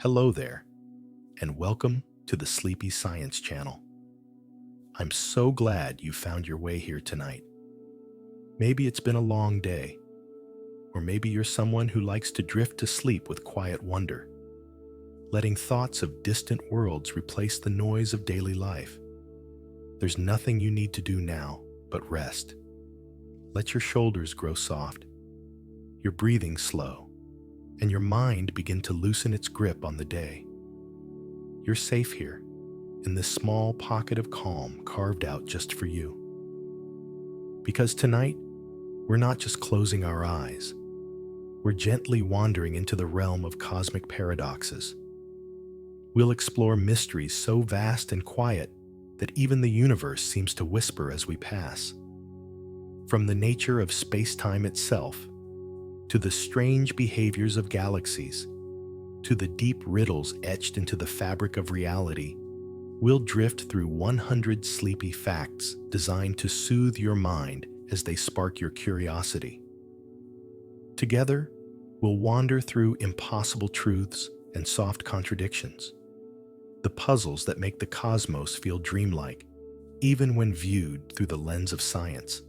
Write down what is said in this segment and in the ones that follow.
Hello there, and welcome to the Sleepy Science Channel. I'm so glad you found your way here tonight. Maybe it's been a long day, or maybe you're someone who likes to drift to sleep with quiet wonder, letting thoughts of distant worlds replace the noise of daily life. There's nothing you need to do now but rest. Let your shoulders grow soft, your breathing slow, and your mind begin to loosen its grip on the day. You're safe here, in this small pocket of calm carved out just for you. Because tonight, we're not just closing our eyes, we're gently wandering into the realm of cosmic paradoxes. We'll explore mysteries so vast and quiet that even the universe seems to whisper as we pass. From the nature of space-time itself, to the strange behaviors of galaxies, to the deep riddles etched into the fabric of reality, we'll drift through 100 sleepy facts designed to soothe your mind as they spark your curiosity. Together, we'll wander through impossible truths and soft contradictions, the puzzles that make the cosmos feel dreamlike, even when viewed through the lens of science.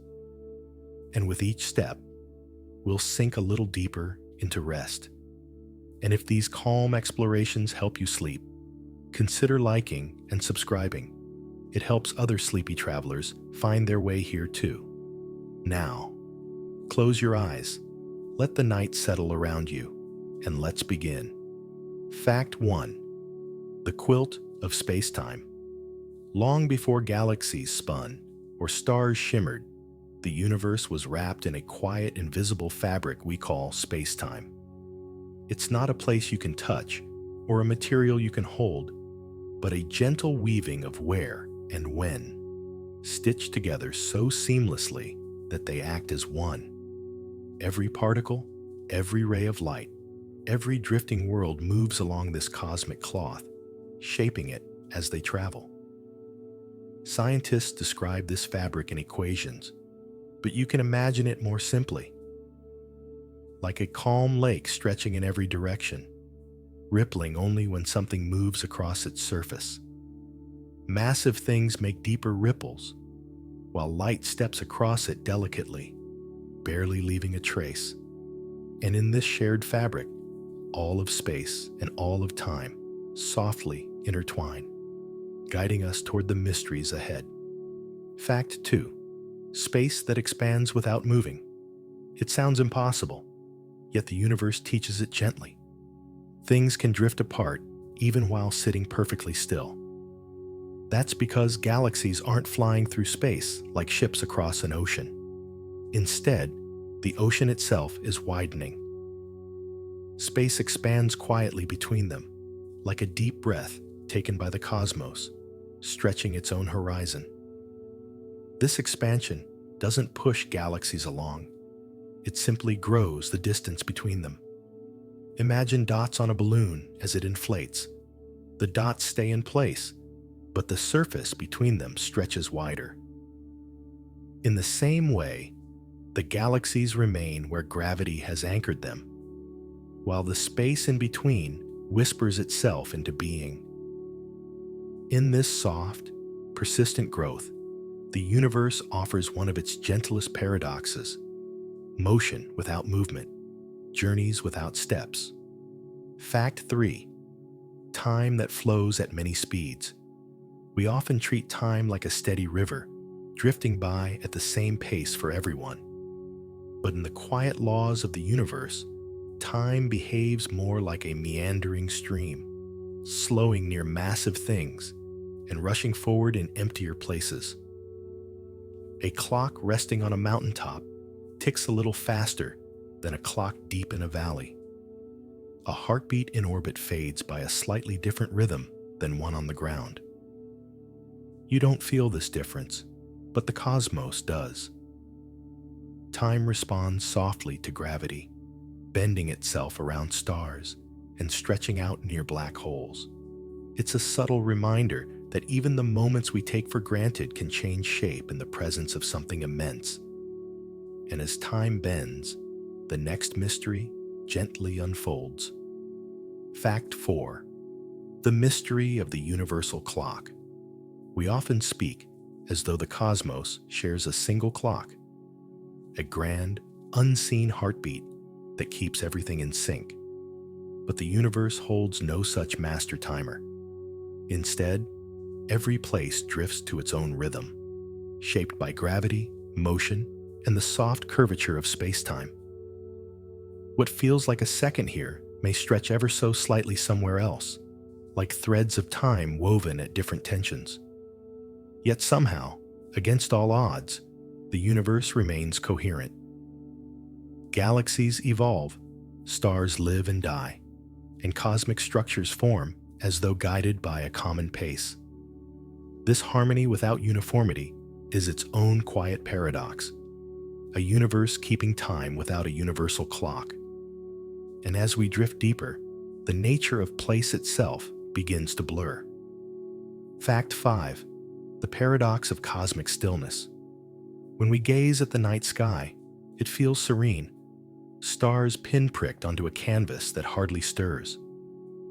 And with each step, we'll sink a little deeper into rest. And if these calm explorations help you sleep, consider liking and subscribing. It helps other sleepy travelers find their way here too. Now, close your eyes, let the night settle around you, and let's begin. Fact 1. The quilt of spacetime. Long before galaxies spun or stars shimmered, the universe was wrapped in a quiet, invisible fabric we call spacetime. It's not a place you can touch or a material you can hold, but a gentle weaving of where and when, stitched together so seamlessly that they act as one. Every particle, every ray of light, every drifting world moves along this cosmic cloth, shaping it as they travel. Scientists describe this fabric in equations, but you can imagine it more simply. Like a calm lake stretching in every direction, rippling only when something moves across its surface. Massive things make deeper ripples, while light steps across it delicately, barely leaving a trace. And in this shared fabric, all of space and all of time softly intertwine, guiding us toward the mysteries ahead. Fact 2. Space that expands without moving. It sounds impossible, yet the universe teaches it gently. Things can drift apart even while sitting perfectly still. That's because galaxies aren't flying through space like ships across an ocean. Instead, the ocean itself is widening. Space expands quietly between them, like a deep breath taken by the cosmos, stretching its own horizon. This expansion doesn't push galaxies along. It simply grows the distance between them. Imagine dots on a balloon as it inflates. The dots stay in place, but the surface between them stretches wider. In the same way, the galaxies remain where gravity has anchored them, while the space in between whispers itself into being. In this soft, persistent growth, the universe offers one of its gentlest paradoxes: motion without movement, journeys without steps. Fact 3. Time that flows at many speeds. We often treat time like a steady river, drifting by at the same pace for everyone. But in the quiet laws of the universe, time behaves more like a meandering stream, slowing near massive things and rushing forward in emptier places. A clock resting on a mountaintop ticks a little faster than a clock deep in a valley. A heartbeat in orbit fades by a slightly different rhythm than one on the ground. You don't feel this difference, but the cosmos does. Time responds softly to gravity, bending itself around stars and stretching out near black holes. It's a subtle reminder that even the moments we take for granted can change shape in the presence of something immense. And as time bends, the next mystery gently unfolds. Fact 4. The mystery of the universal clock. We often speak as though the cosmos shares a single clock, a grand, unseen heartbeat that keeps everything in sync. But the universe holds no such master timer. Instead, every place drifts to its own rhythm, shaped by gravity, motion, and the soft curvature of space-time. What feels like a second here may stretch ever so slightly somewhere else, like threads of time woven at different tensions. Yet somehow, against all odds, the universe remains coherent. Galaxies evolve, stars live and die, and cosmic structures form as though guided by a common pace. This harmony without uniformity is its own quiet paradox, a universe keeping time without a universal clock. And as we drift deeper, the nature of place itself begins to blur. Fact 5. The paradox of cosmic stillness. When we gaze at the night sky, it feels serene, stars pinpricked onto a canvas that hardly stirs.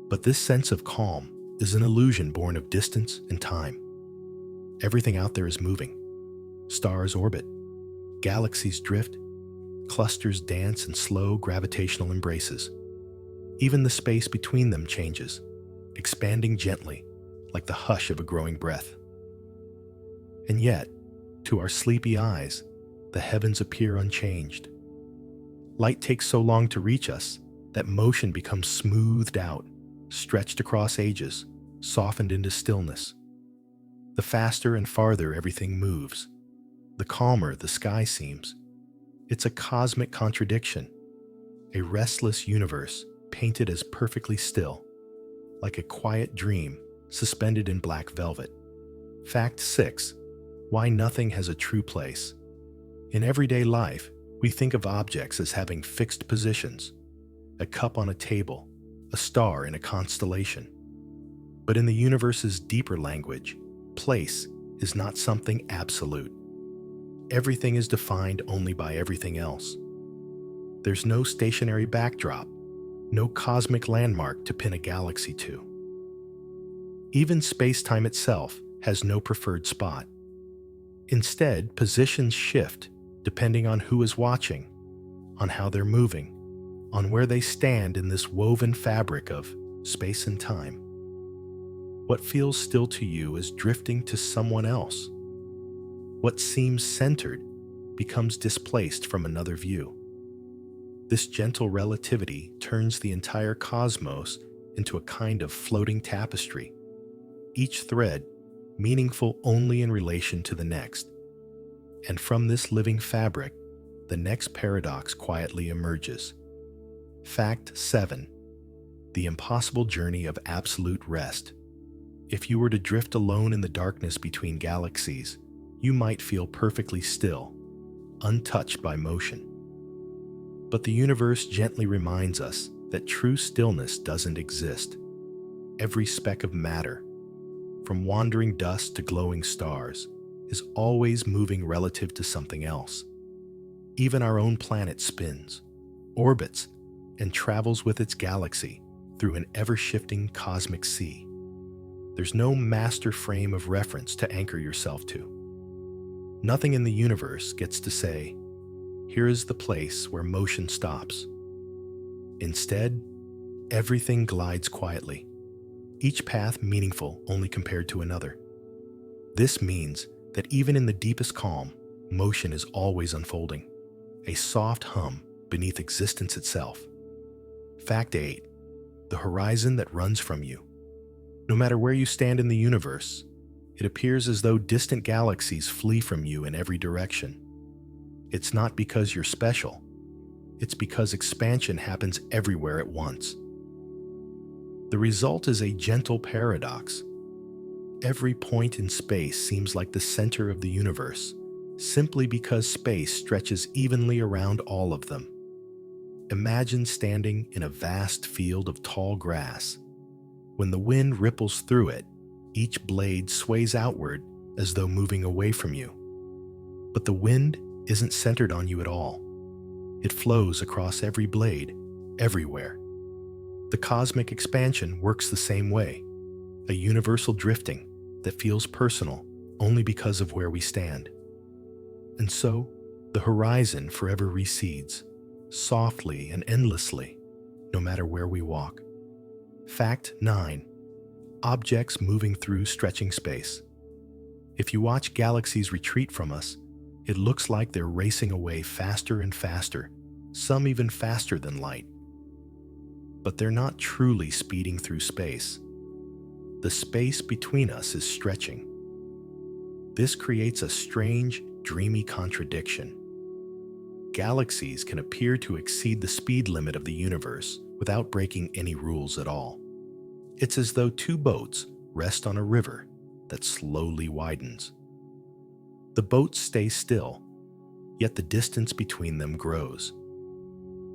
But this sense of calm is an illusion born of distance and time. Everything out there is moving. Stars orbit, galaxies drift, clusters dance in slow gravitational embraces. Even the space between them changes, expanding gently, like the hush of a growing breath. And yet, to our sleepy eyes, the heavens appear unchanged. Light takes so long to reach us that motion becomes smoothed out, stretched across ages, softened into stillness. The faster and farther everything moves, the calmer the sky seems. It's a cosmic contradiction, a restless universe painted as perfectly still, like a quiet dream suspended in black velvet. Fact 6. Why nothing has a true place. In everyday life, we think of objects as having fixed positions, a cup on a table, a star in a constellation. But in the universe's deeper language, place is not something absolute. Everything is defined only by everything else. There's no stationary backdrop, no cosmic landmark to pin a galaxy to. Even space-time itself has no preferred spot. Instead, positions shift depending on who is watching, on how they're moving, on where they stand in this woven fabric of space and time. What feels still to you is drifting to someone else. What seems centered becomes displaced from another view. This gentle relativity turns the entire cosmos into a kind of floating tapestry, each thread meaningful only in relation to the next. And from this living fabric, the next paradox quietly emerges. Fact 7. The impossible journey of absolute rest. If you were to drift alone in the darkness between galaxies, you might feel perfectly still, untouched by motion. But the universe gently reminds us that true stillness doesn't exist. Every speck of matter, from wandering dust to glowing stars, is always moving relative to something else. Even our own planet spins, orbits, and travels with its galaxy through an ever-shifting cosmic sea. There's no master frame of reference to anchor yourself to. Nothing in the universe gets to say, here is the place where motion stops. Instead, everything glides quietly, each path meaningful only compared to another. This means that even in the deepest calm, motion is always unfolding, a soft hum beneath existence itself. Fact 8. The horizon that runs from you. No matter where you stand in the universe, it appears as though distant galaxies flee from you in every direction. It's not because you're special. It's because expansion happens everywhere at once. The result is a gentle paradox. Every point in space seems like the center of the universe, simply because space stretches evenly around all of them. Imagine standing in a vast field of tall grass. When the wind ripples through it, each blade sways outward as though moving away from you. But the wind isn't centered on you at all. It flows across every blade, everywhere. The cosmic expansion works the same way. a universal drifting that feels personal only because of where we stand. And so, the horizon forever recedes, softly and endlessly, no matter where we walk. Fact 9. Objects moving through stretching space. If you watch galaxies retreat from us, it looks like they're racing away faster and faster, some even faster than light. But they're not truly speeding through space. The space between us is stretching. This creates a strange, dreamy contradiction. Galaxies can appear to exceed the speed limit of the universe without breaking any rules at all. It's as though two boats rest on a river that slowly widens. The boats stay still, yet the distance between them grows.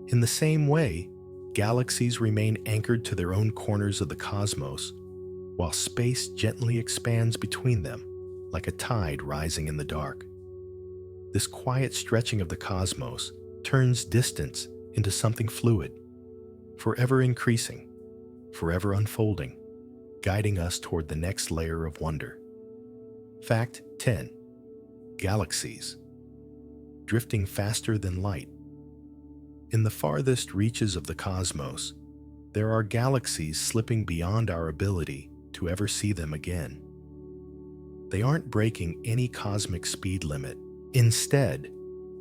In the same way, galaxies remain anchored to their own corners of the cosmos, while space gently expands between them, like a tide rising in the dark. This quiet stretching of the cosmos turns distance into something fluid, forever increasing, forever unfolding, guiding us toward the next layer of wonder. Fact 10. Galaxies. Drifting faster than light. In the farthest reaches of the cosmos, there are galaxies slipping beyond our ability to ever see them again. They aren't breaking any cosmic speed limit. Instead,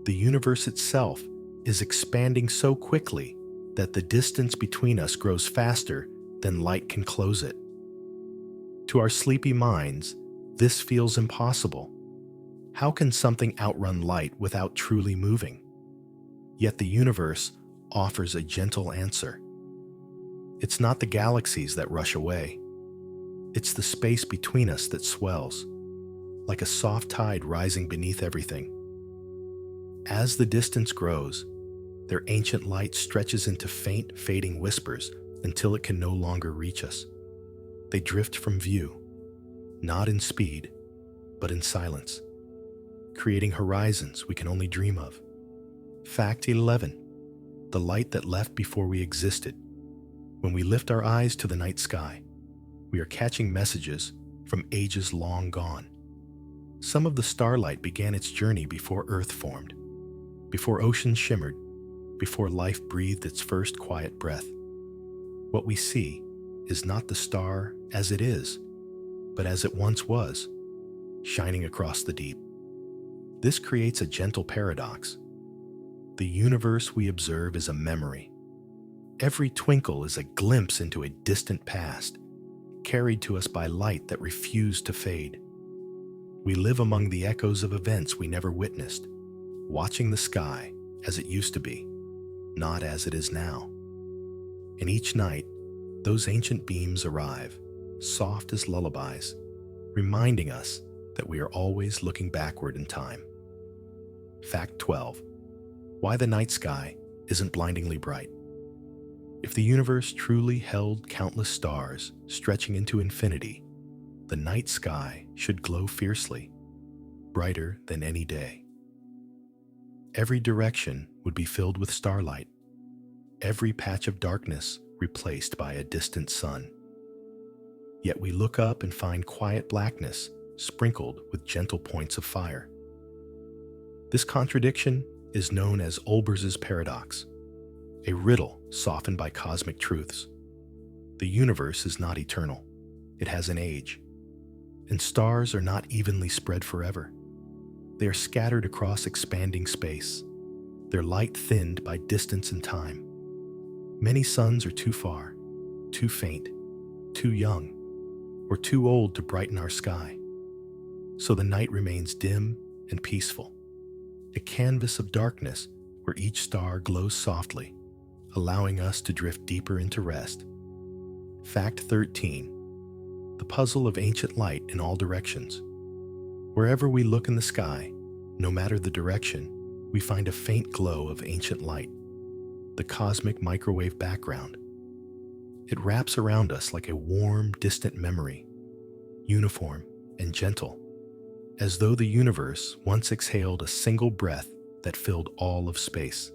the universe itself is expanding so quickly that the distance between us grows faster than light can close it. To our sleepy minds, this feels impossible. How can something outrun light without truly moving? Yet the universe offers a gentle answer. It's not the galaxies that rush away. It's the space between us that swells, like a soft tide rising beneath everything. As the distance grows, their ancient light stretches into faint, fading whispers until it can no longer reach us. They drift from view, not in speed, but in silence, creating horizons we can only dream of. Fact 11. The light that left before we existed. When we lift our eyes to the night sky, we are catching messages from ages long gone. Some of the starlight began its journey before Earth formed, before oceans shimmered, before life breathed its first quiet breath. What we see is not the star as it is, but as it once was, shining across the deep. This creates a gentle paradox. The universe we observe is a memory. Every twinkle is a glimpse into a distant past, carried to us by light that refused to fade. We live among the echoes of events we never witnessed, watching the sky as it used to be, not as it is now. And each night, those ancient beams arrive, soft as lullabies, reminding us that we are always looking backward in time. Fact 12. Why the night sky isn't blindingly bright. If the universe truly held countless stars stretching into infinity, the night sky should glow fiercely, brighter than any day. Every direction would be filled with starlight, every patch of darkness replaced by a distant sun. Yet we look up and find quiet blackness sprinkled with gentle points of fire. This contradiction is known as Olbers's paradox, a riddle softened by cosmic truths. The universe is not eternal. It has an age. And stars are not evenly spread forever. They are scattered across expanding space, their light thinned by distance and time. Many suns are too far, too faint, too young, or too old to brighten our sky. So the night remains dim and peaceful, a canvas of darkness where each star glows softly, allowing us to drift deeper into rest. Fact 13. The puzzle of ancient light in all directions. Wherever we look in the sky, no matter the direction, we find a faint glow of ancient light, the cosmic microwave background. It wraps around us like a warm, distant memory, uniform and gentle, as though the universe once exhaled a single breath that filled all of space.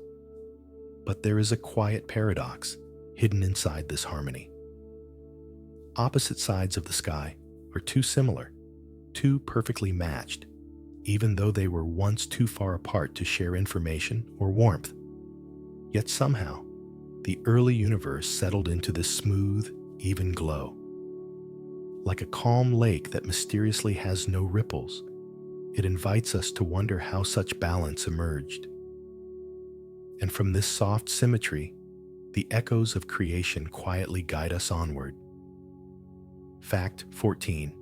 But there is a quiet paradox hidden inside this harmony. Opposite sides of the sky are too similar, too perfectly matched, even though they were once too far apart to share information or warmth. Yet somehow, the early universe settled into this smooth, even glow. Like a calm lake that mysteriously has no ripples, it invites us to wonder how such balance emerged. And from this soft symmetry, the echoes of creation quietly guide us onward. Fact 14.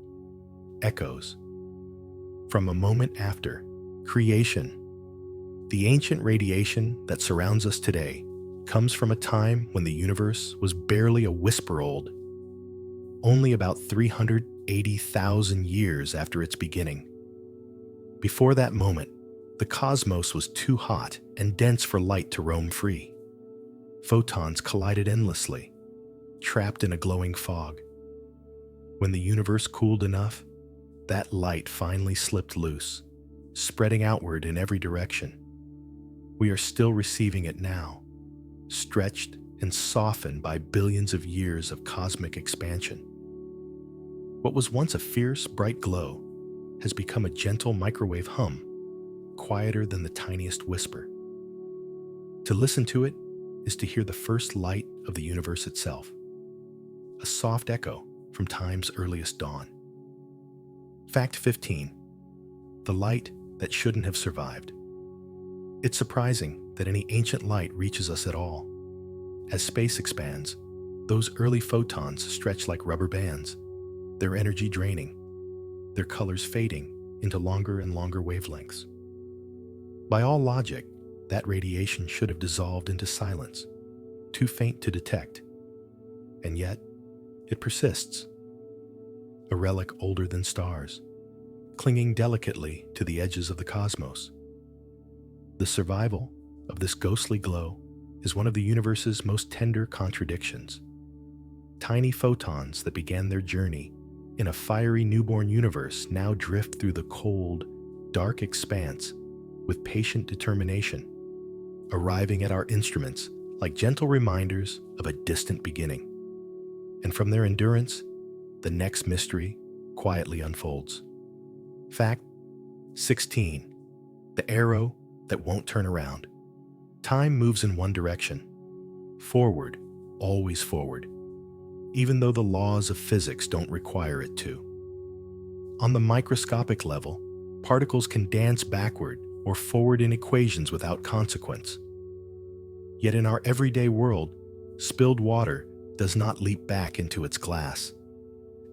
Echoes. From a moment after creation, the ancient radiation that surrounds us today comes from a time when the universe was barely a whisper old, only about 380,000 years after its beginning. Before that moment, the cosmos was too hot and dense for light to roam free. Photons collided endlessly, trapped in a glowing fog. When the universe cooled enough, that light finally slipped loose, spreading outward in every direction. We are still receiving it now, stretched and softened by billions of years of cosmic expansion. What was once a fierce, bright glow has become a gentle microwave hum, quieter than the tiniest whisper. To listen to it is to hear the first light of the universe itself, a soft echo from time's earliest dawn. Fact 15. The light that shouldn't have survived. It's surprising that any ancient light reaches us at all. As space expands, those early photons stretch like rubber bands, their energy draining, their colors fading into longer and longer wavelengths. By all logic, that radiation should have dissolved into silence, too faint to detect. And yet, it persists. A relic older than stars, clinging delicately to the edges of the cosmos. The survival of this ghostly glow is one of the universe's most tender contradictions. Tiny photons that began their journey in a fiery newborn universe now drift through the cold, dark expanse with patient determination, arriving at our instruments like gentle reminders of a distant beginning. And from their endurance, the next mystery quietly unfolds. Fact 16. The arrow that won't turn around. Time moves in one direction. Forward, always forward, even though the laws of physics don't require it to. On the microscopic level, particles can dance backward or forward in equations without consequence. Yet in our everyday world, spilled water does not leap back into its glass,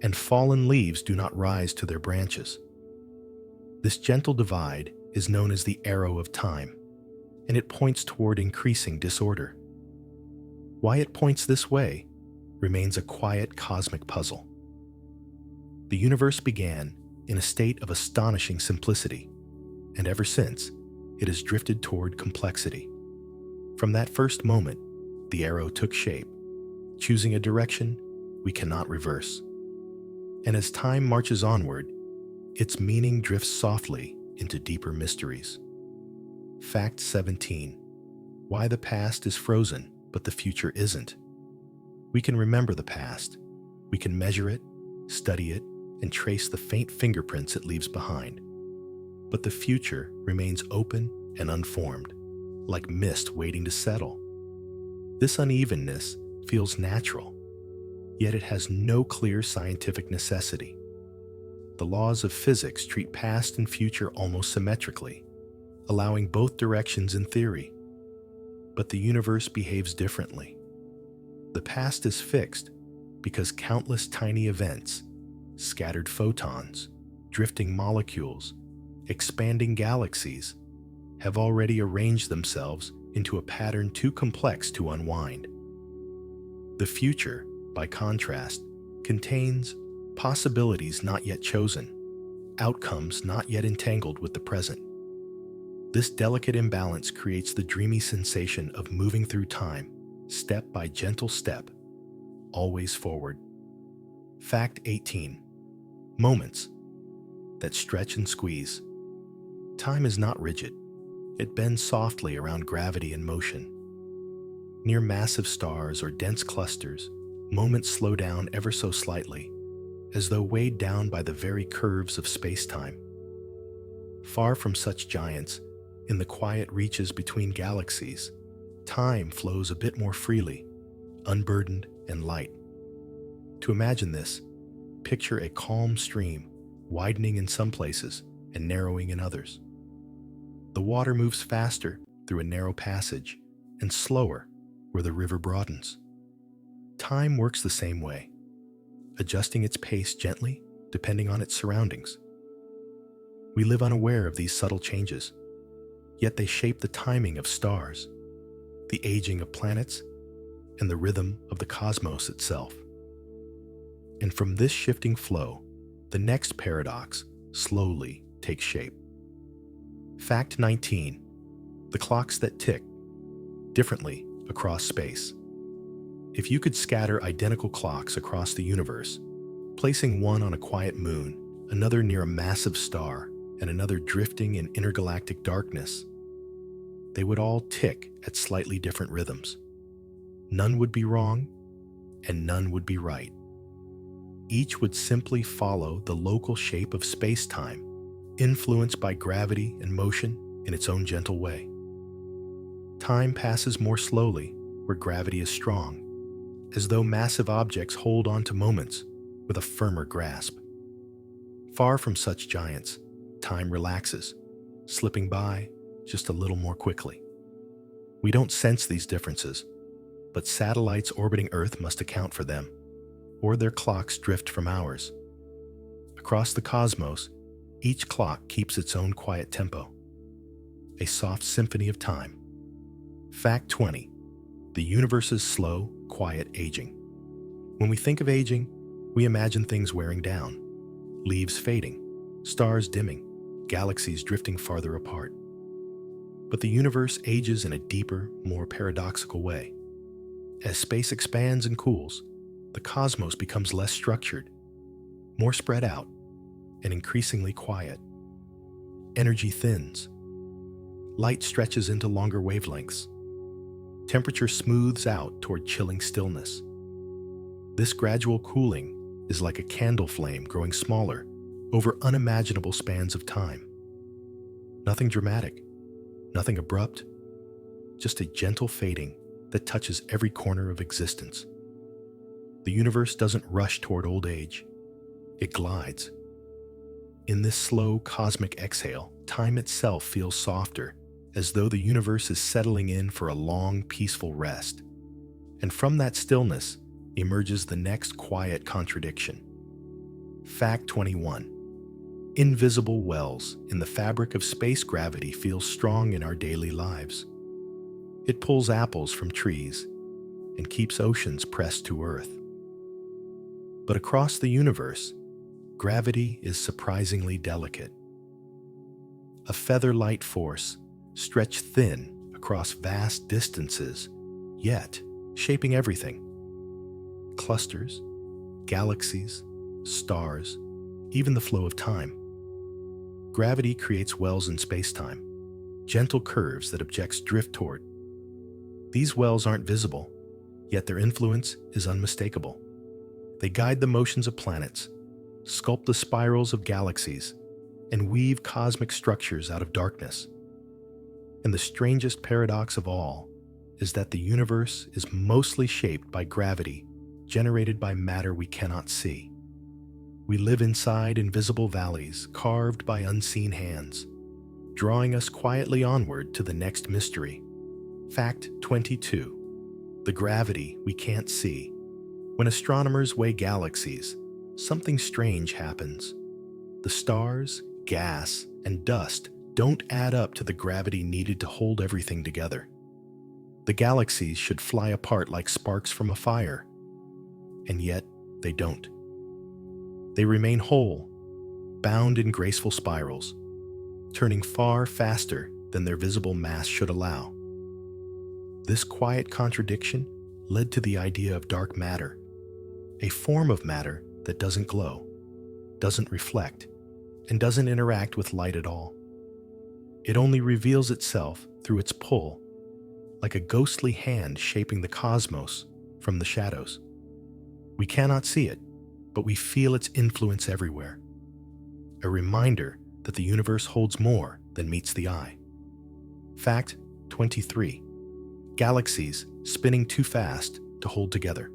and fallen leaves do not rise to their branches. This gentle divide is known as the arrow of time, and it points toward increasing disorder. Why it points this way remains a quiet cosmic puzzle. The universe began in a state of astonishing simplicity, and ever since, it has drifted toward complexity. From that first moment, the arrow took shape, choosing a direction we cannot reverse. And as time marches onward, its meaning drifts softly into deeper mysteries. Fact 17. Why the past is frozen, but the future isn't. We can remember the past. We can measure it, study it, and trace the faint fingerprints it leaves behind. But the future remains open and unformed, like mist waiting to settle. This unevenness feels natural, yet it has no clear scientific necessity. The laws of physics treat past and future almost symmetrically, allowing both directions in theory. But the universe behaves differently. The past is fixed because countless tiny events, scattered photons, drifting molecules, expanding galaxies, have already arranged themselves into a pattern too complex to unwind. The future, by contrast, contains possibilities not yet chosen, outcomes not yet entangled with the present. This delicate imbalance creates the dreamy sensation of moving through time, step by gentle step, always forward. Fact 18. Moments that stretch and squeeze. Time is not rigid. It bends softly around gravity and motion. Near massive stars or dense clusters, Moments slow down ever so slightly, as though weighed down by the very curves of space-time. Far from such giants, in the quiet reaches between galaxies, time flows a bit more freely, unburdened and light. To imagine this, picture a calm stream, widening in some places and narrowing in others. The water moves faster through a narrow passage and slower where the river broadens. Time works the same way, adjusting its pace gently depending on its surroundings. We live unaware of these subtle changes, yet they shape the timing of stars, the aging of planets, and the rhythm of the cosmos itself. And from this shifting flow, the next paradox slowly takes shape. Fact 19. The clocks that tick differently across space. If you could scatter identical clocks across the universe, placing one on a quiet moon, another near a massive star, and another drifting in intergalactic darkness, they would all tick at slightly different rhythms. None would be wrong, and none would be right. Each would simply follow the local shape of space-time, influenced by gravity and motion in its own gentle way. Time passes more slowly where gravity is strong, as though massive objects hold on to moments with a firmer grasp. Far from such giants, time relaxes, slipping by just a little more quickly. We don't sense these differences, but satellites orbiting Earth must account for them, or their clocks drift from ours. Across the cosmos, each clock keeps its own quiet tempo, a soft symphony of time. Fact 20. The universe's slow, quiet aging. When we think of aging, we imagine things wearing down, leaves fading, stars dimming, galaxies drifting farther apart. But the universe ages in a deeper, more paradoxical way. As space expands and cools, the cosmos becomes less structured, more spread out, and increasingly quiet. Energy thins. Light stretches into longer wavelengths. Temperature smooths out toward chilling stillness. This gradual cooling is like a candle flame growing smaller over unimaginable spans of time. Nothing dramatic, nothing abrupt, just a gentle fading that touches every corner of existence. The universe doesn't rush toward old age. It glides. In this slow cosmic exhale, time itself feels softer, as though the universe is settling in for a long, peaceful rest. And from that stillness emerges the next quiet contradiction. Fact 21. Invisible wells in the fabric of space gravity feel strong in our daily lives. It pulls apples from trees and keeps oceans pressed to Earth. But across the universe, gravity is surprisingly delicate. A feather-light force stretched thin across vast distances, yet shaping everything. Clusters, galaxies, stars, even the flow of time. Gravity creates wells in spacetime, gentle curves that objects drift toward. These wells aren't visible, yet their influence is unmistakable. They guide the motions of planets, sculpt the spirals of galaxies, and weave cosmic structures out of darkness. And the strangest paradox of all is that the universe is mostly shaped by gravity generated by matter we cannot see. We live inside invisible valleys carved by unseen hands, drawing us quietly onward to the next mystery. Fact 22. The gravity we can't see. When astronomers weigh galaxies, something strange happens. The stars, gas, and dust don't add up to the gravity needed to hold everything together. The galaxies should fly apart like sparks from a fire, and yet they don't. They remain whole, bound in graceful spirals, turning far faster than their visible mass should allow. This quiet contradiction led to the idea of dark matter, a form of matter that doesn't glow, doesn't reflect, and doesn't interact with light at all. It only reveals itself through its pull, like a ghostly hand shaping the cosmos from the shadows. We cannot see it, but we feel its influence everywhere. A reminder that the universe holds more than meets the eye. Fact 23. Galaxies spinning too fast to hold together.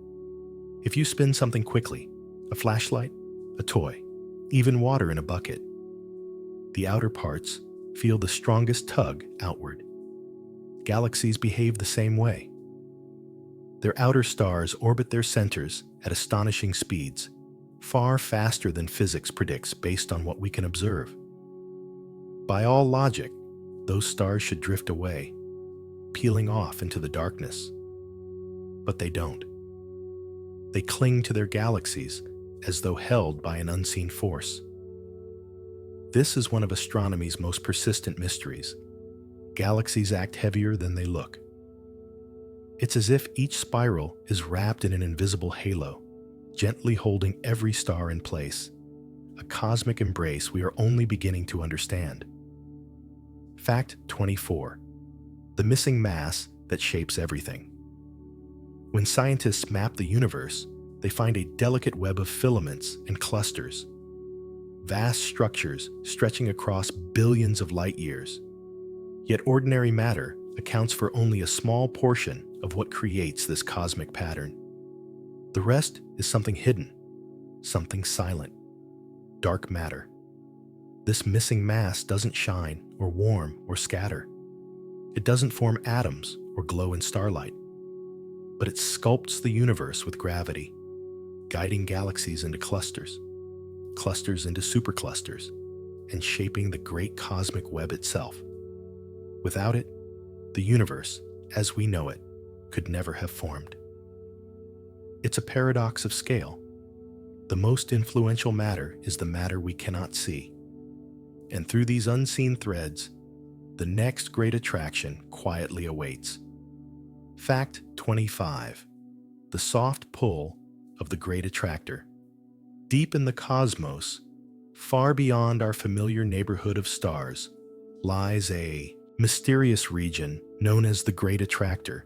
If you spin something quickly, a flashlight, a toy, even water in a bucket, the outer parts feel the strongest tug outward. Galaxies behave the same way. Their outer stars orbit their centers at astonishing speeds, far faster than physics predicts based on what we can observe. By all logic, those stars should drift away, peeling off into the darkness. But they don't. They cling to their galaxies as though held by an unseen force. This is one of astronomy's most persistent mysteries. Galaxies act heavier than they look. It's as if each spiral is wrapped in an invisible halo, gently holding every star in place, a cosmic embrace we are only beginning to understand. Fact 24. The missing mass that shapes everything. When scientists map the universe, they find a delicate web of filaments and clusters, vast structures stretching across billions of light years. Yet ordinary matter accounts for only a small portion of what creates this cosmic pattern. The rest is something hidden, something silent, dark matter. This missing mass doesn't shine or warm or scatter. It doesn't form atoms or glow in starlight, but it sculpts the universe with gravity, guiding galaxies into clusters, clusters into superclusters, and shaping the great cosmic web itself. Without it, the universe, as we know it, could never have formed. It's a paradox of scale. The most influential matter is the matter we cannot see. And through these unseen threads, the next great attraction quietly awaits. Fact 25. The soft pull of the great attractor. Deep in the cosmos, far beyond our familiar neighborhood of stars, lies a mysterious region known as the Great Attractor.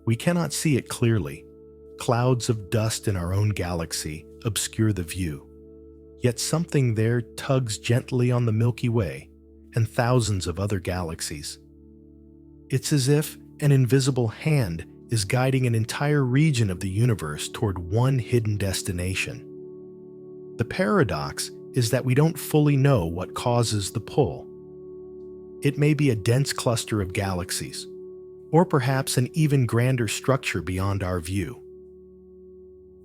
We cannot see it clearly. Clouds of dust in our own galaxy obscure the view. Yet something there tugs gently on the Milky Way and thousands of other galaxies. It's as if an invisible hand is guiding an entire region of the universe toward one hidden destination. The paradox is that we don't fully know what causes the pull. It may be a dense cluster of galaxies, or perhaps an even grander structure beyond our view.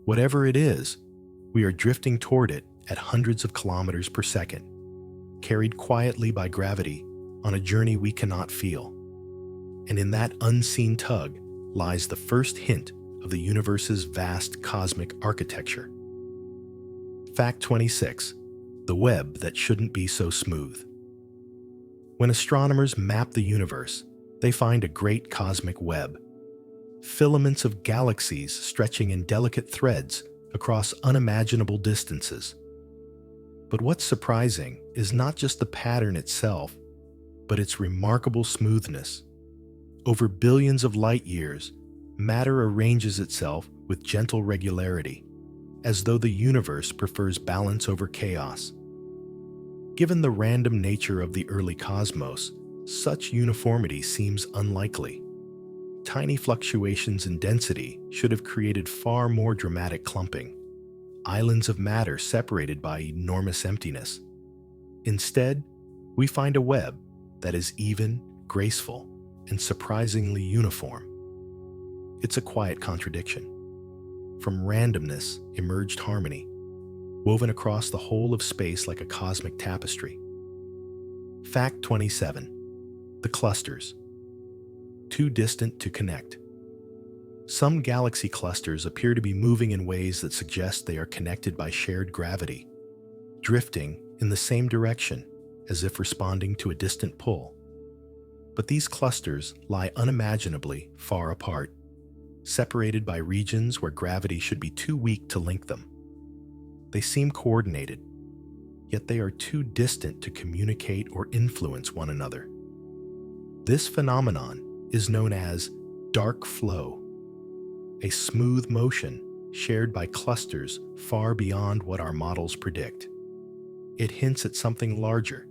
Whatever it is, we are drifting toward it at hundreds of kilometers per second, carried quietly by gravity on a journey we cannot feel. And in that unseen tug lies the first hint of the universe's vast cosmic architecture. Fact 26. The web that shouldn't be so smooth. When astronomers map the universe, they find a great cosmic web. Filaments of galaxies stretching in delicate threads across unimaginable distances. But what's surprising is not just the pattern itself, but its remarkable smoothness. Over billions of light years, matter arranges itself with gentle regularity, as though the universe prefers balance over chaos. Given the random nature of the early cosmos, such uniformity seems unlikely. Tiny fluctuations in density should have created far more dramatic clumping, islands of matter separated by enormous emptiness. Instead, we find a web that is even, graceful, and surprisingly uniform. It's a quiet contradiction. From randomness emerged harmony, woven across the whole of space like a cosmic tapestry. Fact 27. The clusters. Too distant to connect. Some galaxy clusters appear to be moving in ways that suggest they are connected by shared gravity, drifting in the same direction as if responding to a distant pull. But these clusters lie unimaginably far apart, separated by regions where gravity should be too weak to link them. They seem coordinated, yet they are too distant to communicate or influence one another. This phenomenon is known as dark flow, a smooth motion shared by clusters far beyond what our models predict. It hints at something larger,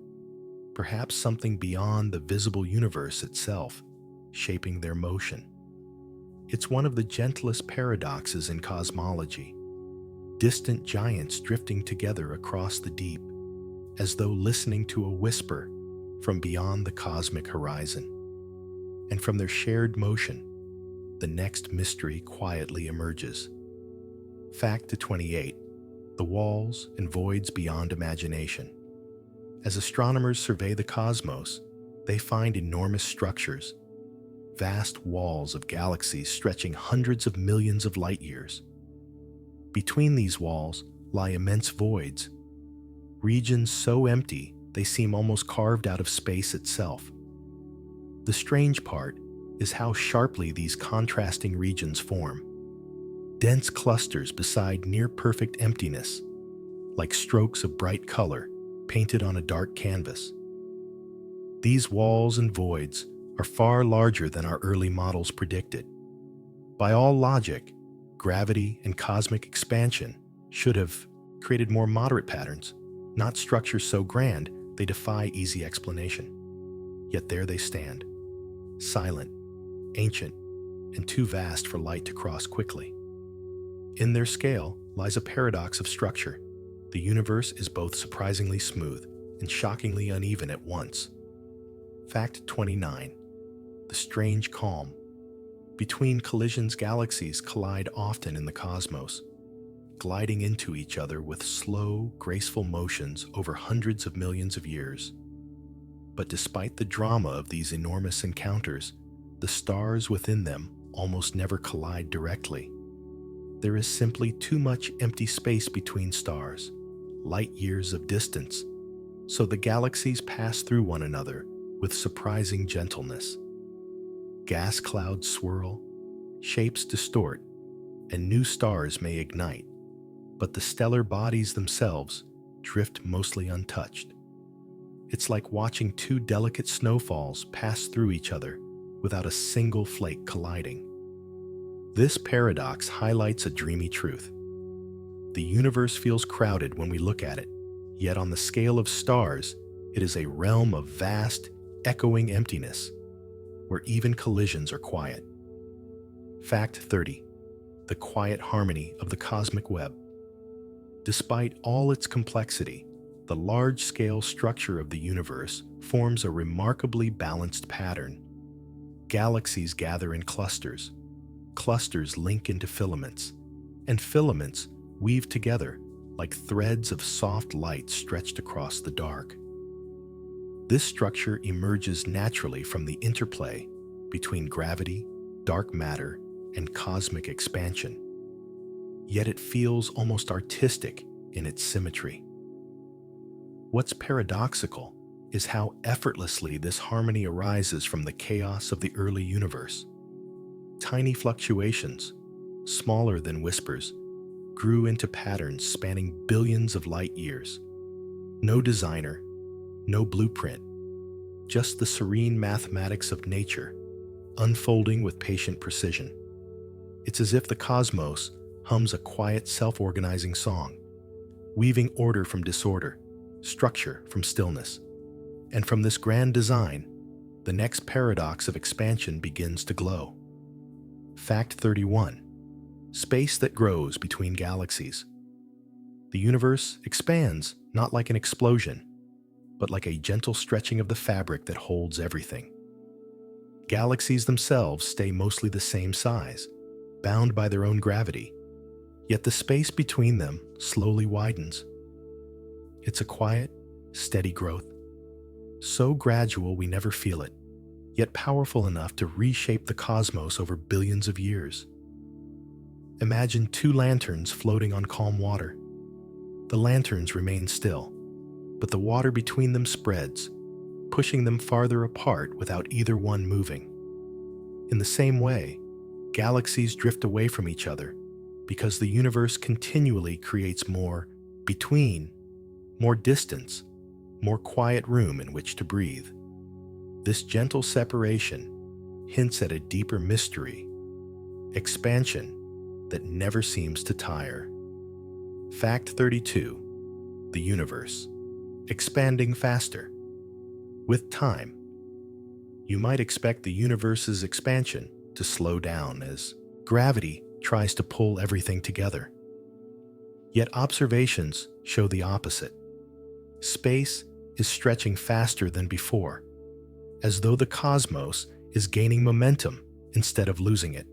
perhaps something beyond the visible universe itself, shaping their motion. It's one of the gentlest paradoxes in cosmology. Distant giants drifting together across the deep, as though listening to a whisper from beyond the cosmic horizon. And from their shared motion, the next mystery quietly emerges. Fact 28. The walls and voids beyond imagination. As astronomers survey the cosmos, they find enormous structures, vast walls of galaxies stretching hundreds of millions of light years. Between these walls lie immense voids, regions so empty they seem almost carved out of space itself. The strange part is how sharply these contrasting regions form. Dense clusters beside near-perfect emptiness, like strokes of bright color painted on a dark canvas. These walls and voids are far larger than our early models predicted. By all logic, gravity and cosmic expansion should have created more moderate patterns, not structures so grand they defy easy explanation. Yet there they stand, silent, ancient, and too vast for light to cross quickly. In their scale lies a paradox of structure. The universe is both surprisingly smooth and shockingly uneven at once. Fact 29. The strange calm. Between collisions, galaxies collide often in the cosmos, gliding into each other with slow, graceful motions over hundreds of millions of years. But despite the drama of these enormous encounters, the stars within them almost never collide directly. There is simply too much empty space between stars, light years of distance, so the galaxies pass through one another with surprising gentleness. Gas clouds swirl, shapes distort, and new stars may ignite, but the stellar bodies themselves drift mostly untouched. It's like watching two delicate snowfalls pass through each other without a single flake colliding. This paradox highlights a dreamy truth. The universe feels crowded when we look at it, yet on the scale of stars, it is a realm of vast, echoing emptiness, where even collisions are quiet. Fact 30. The quiet harmony of the cosmic web. Despite all its complexity, the large-scale structure of the universe forms a remarkably balanced pattern. Galaxies gather in clusters, clusters link into filaments, and filaments weave together like threads of soft light stretched across the dark. This structure emerges naturally from the interplay between gravity, dark matter, and cosmic expansion. Yet it feels almost artistic in its symmetry. What's paradoxical is how effortlessly this harmony arises from the chaos of the early universe. Tiny fluctuations, smaller than whispers, grew into patterns spanning billions of light years. No designer, no blueprint, just the serene mathematics of nature, unfolding with patient precision. It's as if the cosmos hums a quiet, self-organizing song, weaving order from disorder, structure from stillness. And from this grand design, the next paradox of expansion begins to glow. Fact 31. Space that grows between galaxies. The universe expands not like an explosion, but like a gentle stretching of the fabric that holds everything. Galaxies themselves stay mostly the same size, bound by their own gravity, yet the space between them slowly widens. It's a quiet, steady growth, so gradual we never feel it, yet powerful enough to reshape the cosmos over billions of years. Imagine two lanterns floating on calm water. The lanterns remain still, but the water between them spreads, pushing them farther apart without either one moving. In the same way, galaxies drift away from each other because the universe continually creates more between, more distance, more quiet room in which to breathe. This gentle separation hints at a deeper mystery. Expansion, that never seems to tire. Fact 32. The universe, expanding faster. With time, you might expect the universe's expansion to slow down as gravity tries to pull everything together. Yet observations show the opposite. Space is stretching faster than before, as though the cosmos is gaining momentum instead of losing it.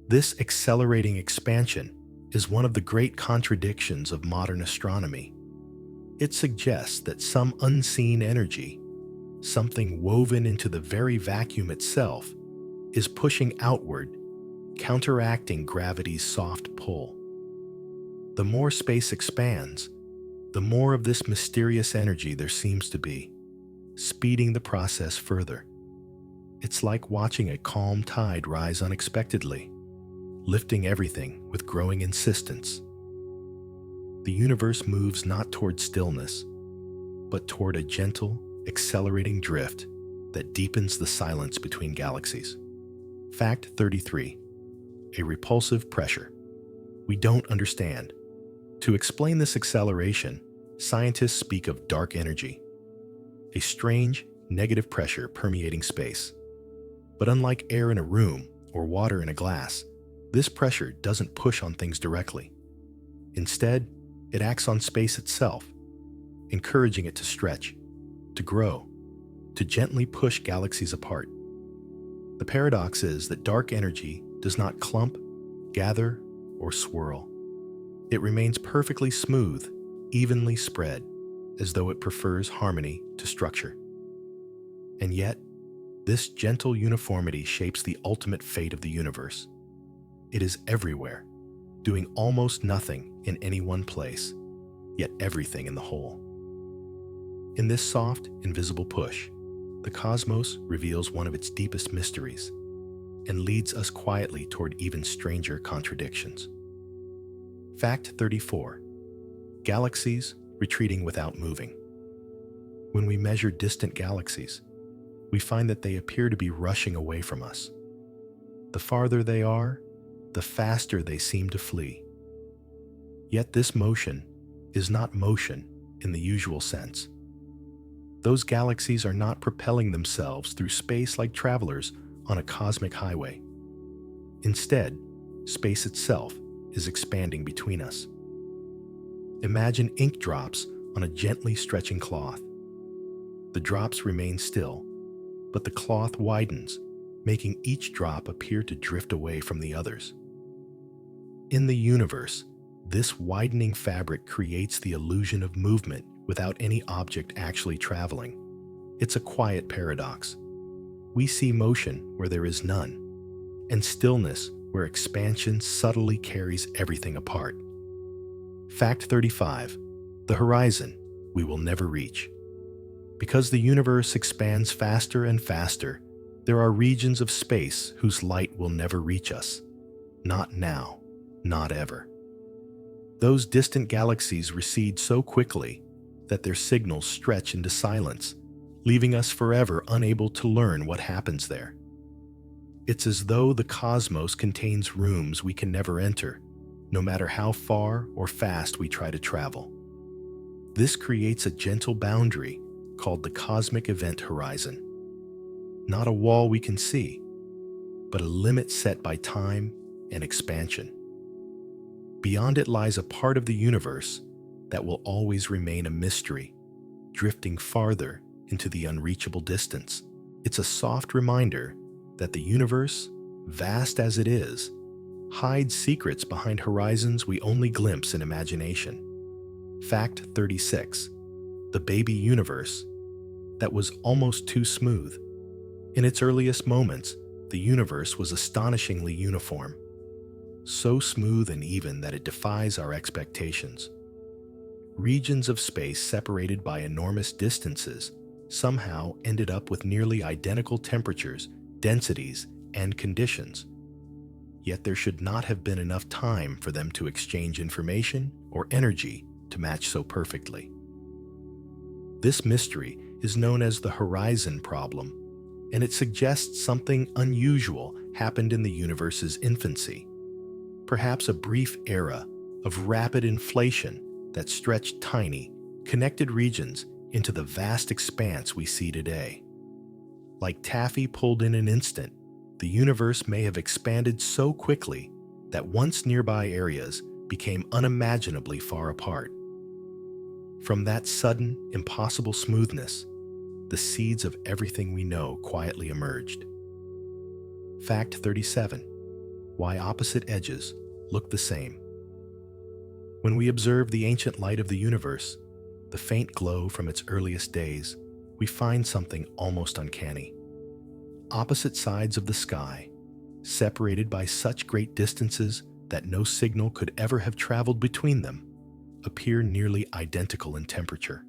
This accelerating expansion is one of the great contradictions of modern astronomy. It suggests that some unseen energy, something woven into the very vacuum itself, is pushing outward, counteracting gravity's soft pull. The more space expands, the more of this mysterious energy there seems to be, speeding the process further. It's like watching a calm tide rise unexpectedly, lifting everything with growing insistence. The universe moves not toward stillness, but toward a gentle, accelerating drift that deepens the silence between galaxies. Fact 33. A repulsive pressure. We don't understand. To explain this acceleration, scientists speak of dark energy, a strange, negative pressure permeating space. But unlike air in a room or water in a glass, this pressure doesn't push on things directly. Instead, it acts on space itself, encouraging it to stretch, to grow, to gently push galaxies apart. The paradox is that dark energy does not clump, gather, or swirl. It remains perfectly smooth, evenly spread, as though it prefers harmony to structure. And yet, this gentle uniformity shapes the ultimate fate of the universe. It is everywhere, doing almost nothing in any one place, yet everything in the whole. In this soft, invisible push, the cosmos reveals one of its deepest mysteries and leads us quietly toward even stranger contradictions. Fact 34. Galaxies retreating without moving. When we measure distant galaxies, we find that they appear to be rushing away from us. The farther they are, the faster they seem to flee. Yet this motion is not motion in the usual sense. Those galaxies are not propelling themselves through space like travelers on a cosmic highway. Instead, space itself is expanding between us. Imagine ink drops on a gently stretching cloth. The drops remain still, but the cloth widens, making each drop appear to drift away from the others. In the universe, this widening fabric creates the illusion of movement without any object actually traveling. It's a quiet paradox. We see motion where there is none, and stillness where expansion subtly carries everything apart. Fact 35. The horizon we will never reach. Because the universe expands faster and faster, there are regions of space whose light will never reach us. Not now. Not ever. Those distant galaxies recede so quickly that their signals stretch into silence, leaving us forever unable to learn what happens there. It's as though the cosmos contains rooms we can never enter, no matter how far or fast we try to travel. This creates a gentle boundary called the cosmic event horizon. Not a wall we can see, but a limit set by time and expansion. Beyond it lies a part of the universe that will always remain a mystery, drifting farther into the unreachable distance. It's a soft reminder that the universe, vast as it is, hides secrets behind horizons we only glimpse in imagination. Fact 36. The baby universe that was almost too smooth. In its earliest moments, the universe was astonishingly uniform, so smooth and even that it defies our expectations. Regions of space separated by enormous distances somehow ended up with nearly identical temperatures, densities, and conditions. Yet there should not have been enough time for them to exchange information or energy to match so perfectly. This mystery is known as the horizon problem, and it suggests something unusual happened in the universe's infancy. perhaps a brief era of rapid inflation that stretched tiny, connected regions into the vast expanse we see today. Like taffy pulled in an instant, the universe may have expanded so quickly that once nearby areas became unimaginably far apart. From that sudden, impossible smoothness, the seeds of everything we know quietly emerged. Fact 37. Why opposite edges look the same. When we observe the ancient light of the universe, the faint glow from its earliest days, we find something almost uncanny. Opposite sides of the sky, separated by such great distances that no signal could ever have traveled between them, appear nearly identical in temperature.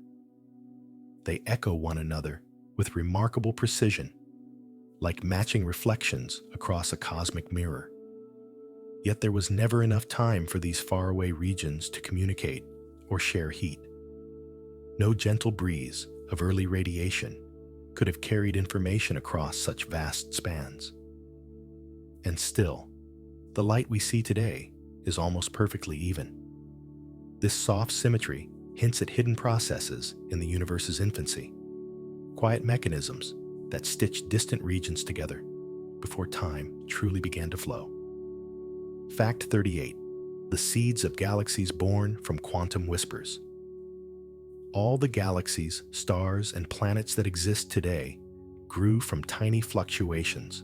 They echo one another with remarkable precision, like matching reflections across a cosmic mirror. Yet there was never enough time for these faraway regions to communicate or share heat. No gentle breeze of early radiation could have carried information across such vast spans. And still, the light we see today is almost perfectly even. This soft symmetry hints at hidden processes in the universe's infancy, quiet mechanisms that stitched distant regions together before time truly began to flow. Fact 38. The seeds of galaxies born from quantum whispers. All the galaxies, stars, and planets that exist today grew from tiny fluctuations,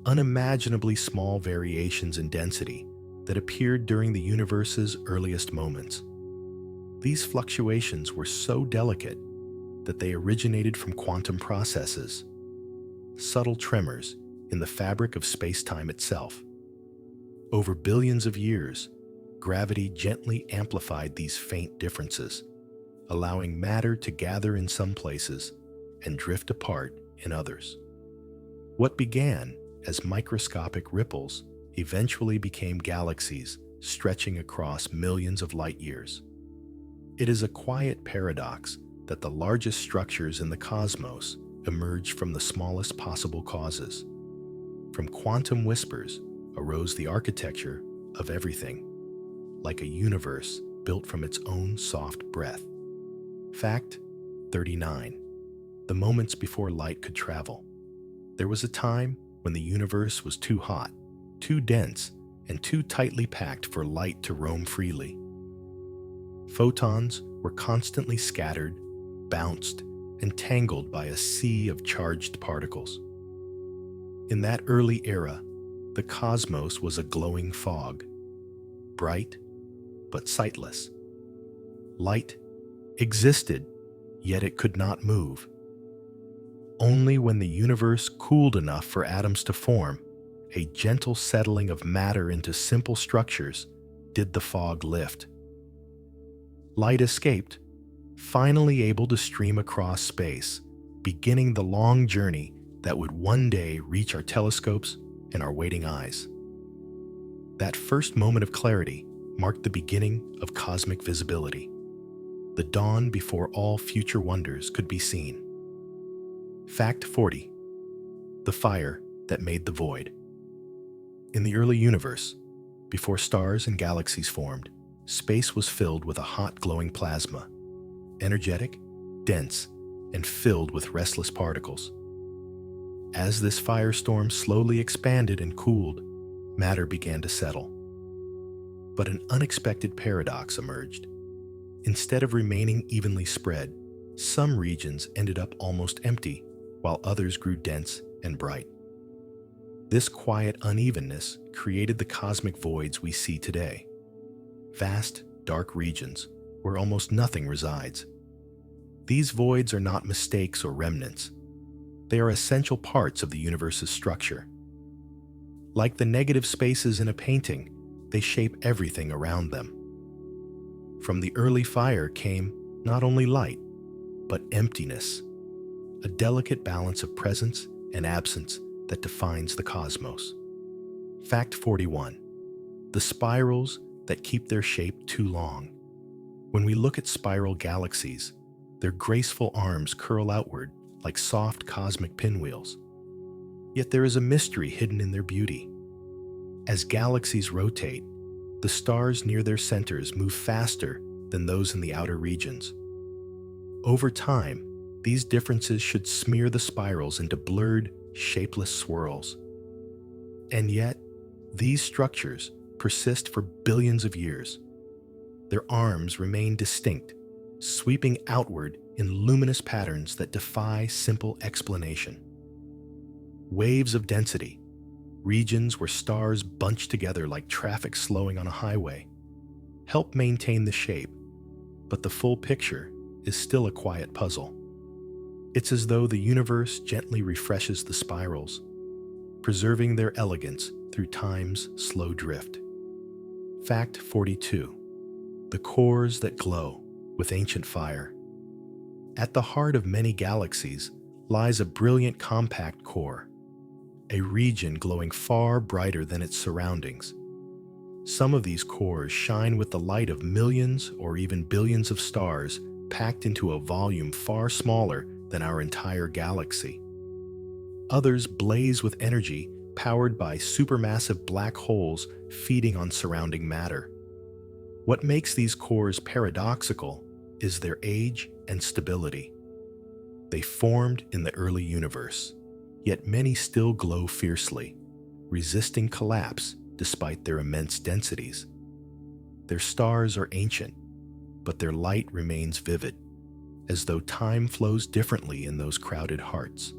unimaginably small variations in density that appeared during the universe's earliest moments. These fluctuations were so delicate that they originated from quantum processes, subtle tremors in the fabric of space-time itself. Over billions of years, gravity gently amplified these faint differences, allowing matter to gather in some places and drift apart in others. What began as microscopic ripples eventually became galaxies stretching across millions of light years. It is a quiet paradox that the largest structures in the cosmos emerge from the smallest possible causes. From quantum whispers arose the architecture of everything, like a universe built from its own soft breath. Fact 39. The moments before light could travel. There was a time when the universe was too hot, too dense, and too tightly packed for light to roam freely. Photons were constantly scattered, bounced, and tangled by a sea of charged particles. In that early era, the cosmos was a glowing fog, bright but sightless. Light existed, yet it could not move. Only when the universe cooled enough for atoms to form, a gentle settling of matter into simple structures, did the fog lift. Light escaped, finally able to stream across space, beginning the long journey that would one day reach our telescopes and our waiting eyes. That first moment of clarity marked the beginning of cosmic visibility, the dawn before all future wonders could be seen. Fact 40. The fire that made the void. In the early universe, before stars and galaxies formed, space was filled with a hot glowing plasma, energetic, dense, and filled with restless particles. As this firestorm slowly expanded and cooled, matter began to settle. But an unexpected paradox emerged. Instead of remaining evenly spread, some regions ended up almost empty, while others grew dense and bright. This quiet unevenness created the cosmic voids we see today. Vast, dark regions where almost nothing resides. These voids are not mistakes or remnants. They are essential parts of the universe's structure. Like the negative spaces in a painting, they shape everything around them. From the early fire came not only light, but emptiness, a delicate balance of presence and absence that defines the cosmos. Fact 41. The spirals that keep their shape too long. When we look at spiral galaxies, their graceful arms curl outward like soft cosmic pinwheels. Yet there is a mystery hidden in their beauty. As galaxies rotate, the stars near their centers move faster than those in the outer regions. Over time, these differences should smear the spirals into blurred, shapeless swirls. And yet, these structures persist for billions of years. Their arms remain distinct, sweeping outward in luminous patterns that defy simple explanation. Waves of density, regions where stars bunch together like traffic slowing on a highway, help maintain the shape, but the full picture is still a quiet puzzle. It's as though the universe gently refreshes the spirals, preserving their elegance through time's slow drift. Fact 42. The cores that glow with ancient fire. At the heart of many galaxies lies a brilliant compact core, a region glowing far brighter than its surroundings. Some of these cores shine with the light of millions or even billions of stars packed into a volume far smaller than our entire galaxy. Others blaze with energy powered by supermassive black holes feeding on surrounding matter. What makes these cores paradoxical is their age and stability. They formed in the early universe, yet many still glow fiercely, resisting collapse despite their immense densities. Their stars are ancient, but their light remains vivid, as though time flows differently in those crowded hearts.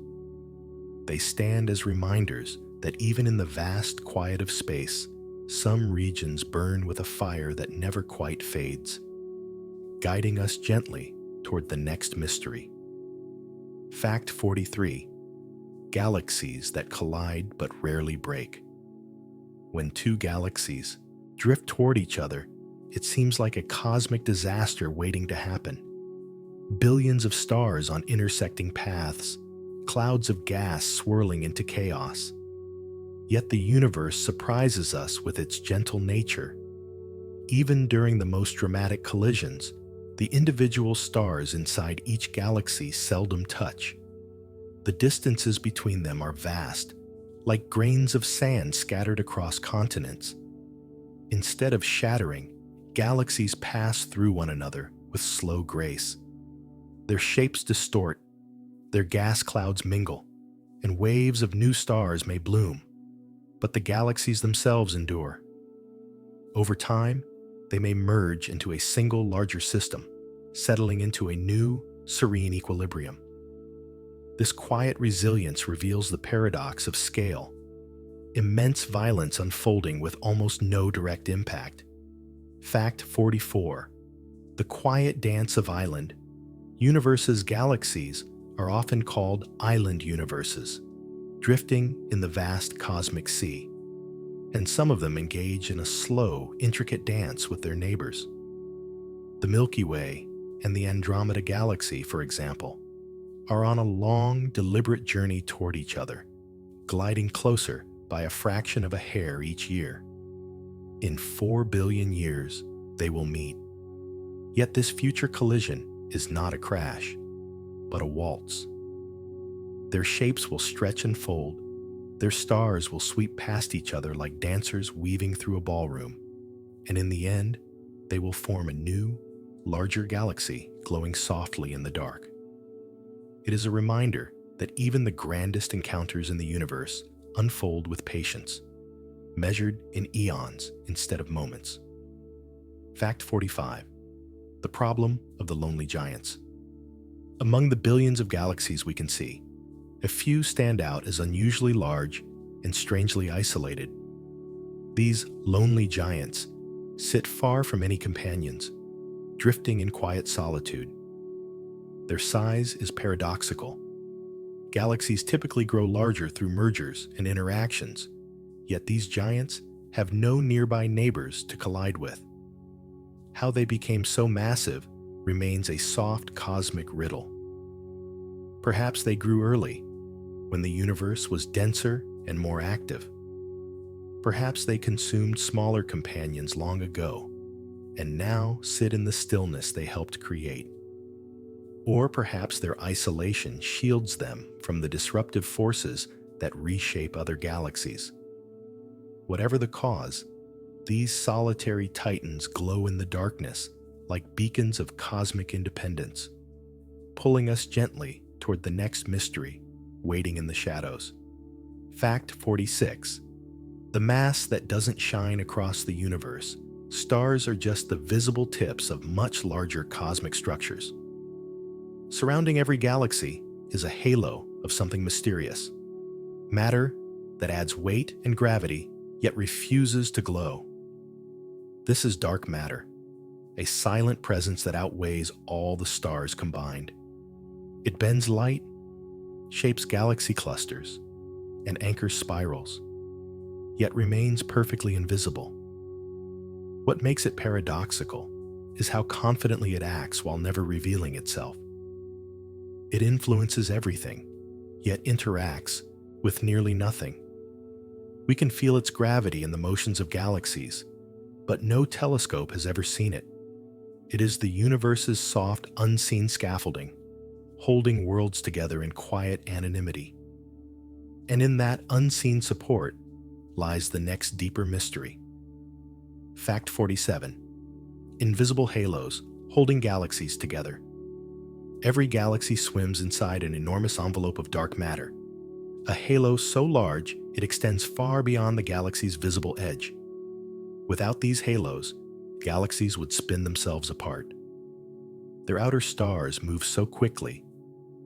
They stand as reminders that even in the vast quiet of space, some regions burn with a fire that never quite fades, guiding us gently toward the next mystery. Fact 43. Galaxies that collide but rarely break. When two galaxies drift toward each other, it seems like a cosmic disaster waiting to happen. Billions of stars on intersecting paths, clouds of gas swirling into chaos. Yet the universe surprises us with its gentle nature. Even during the most dramatic collisions, the individual stars inside each galaxy seldom touch. The distances between them are vast, like grains of sand scattered across continents. Instead of shattering, galaxies pass through one another with slow grace. Their shapes distort, their gas clouds mingle, and waves of new stars may bloom, but the galaxies themselves endure. Over time, they may merge into a single larger system, settling into a new, serene equilibrium. This quiet resilience reveals the paradox of scale, immense violence unfolding with almost no direct impact. Fact 44. The quiet dance of island. Universes' galaxies are often called island universes, drifting in the vast cosmic sea, and some of them engage in a slow, intricate dance with their neighbors. The Milky Way and the Andromeda Galaxy, for example, are on a long, deliberate journey toward each other, gliding closer by a fraction of a hair each year. In 4 billion years, they will meet. Yet this future collision is not a crash, but a waltz. Their shapes will stretch and fold, their stars will sweep past each other like dancers weaving through a ballroom, and in the end, they will form a new, larger galaxy glowing softly in the dark. It is a reminder that even the grandest encounters in the universe unfold with patience, measured in eons instead of moments. Fact 45. The problem of the lonely giants. Among the billions of galaxies we can see, a few stand out as unusually large and strangely isolated. These lonely giants sit far from any companions, drifting in quiet solitude. Their size is paradoxical. Galaxies typically grow larger through mergers and interactions, yet these giants have no nearby neighbors to collide with. How they became so massive remains a soft cosmic riddle. Perhaps they grew early, when the universe was denser and more active. Perhaps they consumed smaller companions long ago, and now sit in the stillness they helped create. Or perhaps their isolation shields them from the disruptive forces that reshape other galaxies. Whatever the cause, These solitary titans glow in the darkness like beacons of cosmic independence, pulling us gently toward the next mystery waiting in the shadows. Fact 46. The mass that doesn't shine across the universe. Stars are just the visible tips of much larger cosmic structures. Surrounding every galaxy is a halo of something mysterious. Matter that adds weight and gravity, yet refuses to glow. This is dark matter, a silent presence that outweighs all the stars combined. It bends light, shapes galaxy clusters, and anchors spirals, yet remains perfectly invisible. What makes it paradoxical is how confidently it acts while never revealing itself. It influences everything, yet interacts with nearly nothing. We can feel its gravity in the motions of galaxies, but no telescope has ever seen it. It is the universe's soft, unseen scaffolding, holding worlds together in quiet anonymity. And in that unseen support lies the next deeper mystery. Fact 47. Invisible halos holding galaxies together. Every galaxy swims inside an enormous envelope of dark matter, a halo so large it extends far beyond the galaxy's visible edge. Without these halos, galaxies would spin themselves apart. Their outer stars move so quickly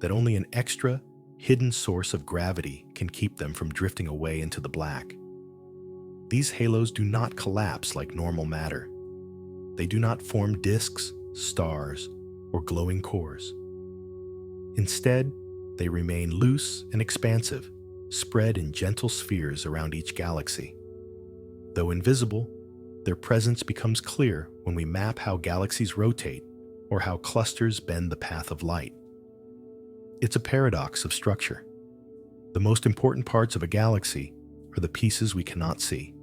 that only an extra, hidden source of gravity can keep them from drifting away into the black. These halos do not collapse like normal matter. They do not form disks, stars, or glowing cores. Instead, they remain loose and expansive, spread in gentle spheres around each galaxy. Though invisible, their presence becomes clear when we map how galaxies rotate or how clusters bend the path of light. It's a paradox of structure. The most important parts of a galaxy are the pieces we cannot see.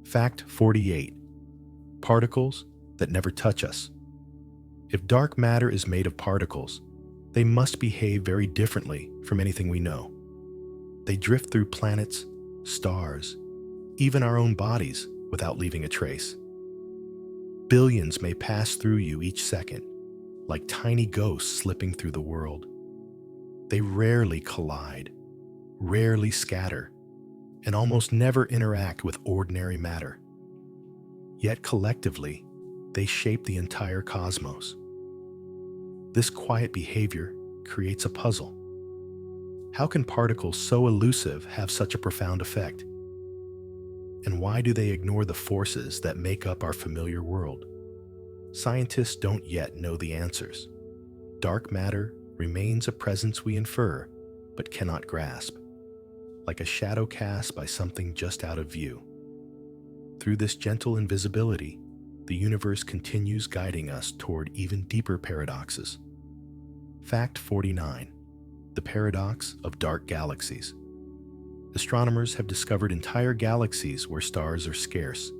Fact 48. Particles that never touch us. If dark matter is made of particles, they must behave very differently from anything we know. They drift through planets, stars, even our own bodies without leaving a trace. Billions may pass through you each second, like tiny ghosts slipping through the world. They rarely collide, rarely scatter, and almost never interact with ordinary matter. Yet collectively, they shape the entire cosmos. This quiet behavior creates a puzzle. How can particles so elusive have such a profound effect? And why do they ignore the forces that make up our familiar world? Scientists don't yet know the answers. Dark matter remains a presence we infer, but cannot grasp, like a shadow cast by something just out of view. Through this gentle invisibility, the universe continues guiding us toward even deeper paradoxes. Fact 49. The paradox of dark galaxies. Astronomers have discovered entire galaxies where stars are scarce,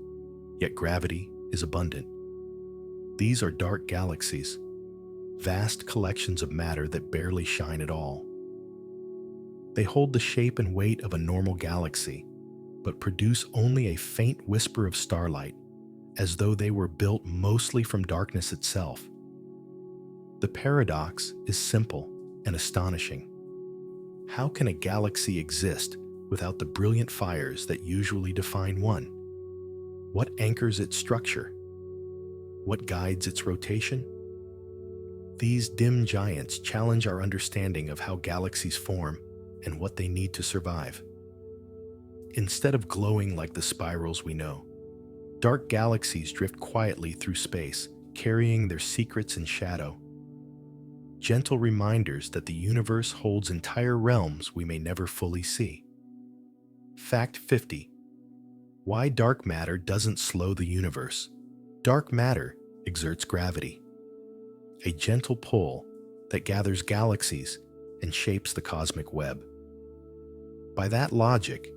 yet gravity is abundant. These are dark galaxies, vast collections of matter that barely shine at all. They hold the shape and weight of a normal galaxy, but produce only a faint whisper of starlight, as though they were built mostly from darkness itself. The paradox is simple and astonishing. How can a galaxy exist without the brilliant fires that usually define one? What anchors its structure? What guides its rotation? These dim giants challenge our understanding of how galaxies form and what they need to survive. Instead of glowing like the spirals we know, dark galaxies drift quietly through space, carrying their secrets in shadow. Gentle reminders that the universe holds entire realms we may never fully see. Fact 50. Why dark matter doesn't slow the universe. Dark matter exerts gravity, a gentle pull that gathers galaxies and shapes the cosmic web. By that logic,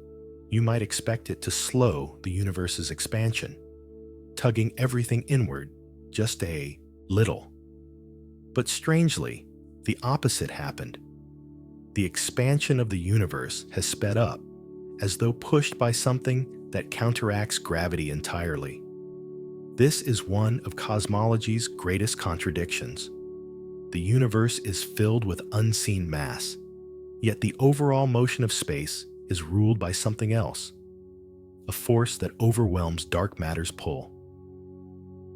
you might expect it to slow the universe's expansion, tugging everything inward just a little. But strangely, the opposite happened. The expansion of the universe has sped up, as though pushed by something that counteracts gravity entirely. This is one of cosmology's greatest contradictions. The universe is filled with unseen mass, yet the overall motion of space is ruled by something else, a force that overwhelms dark matter's pull.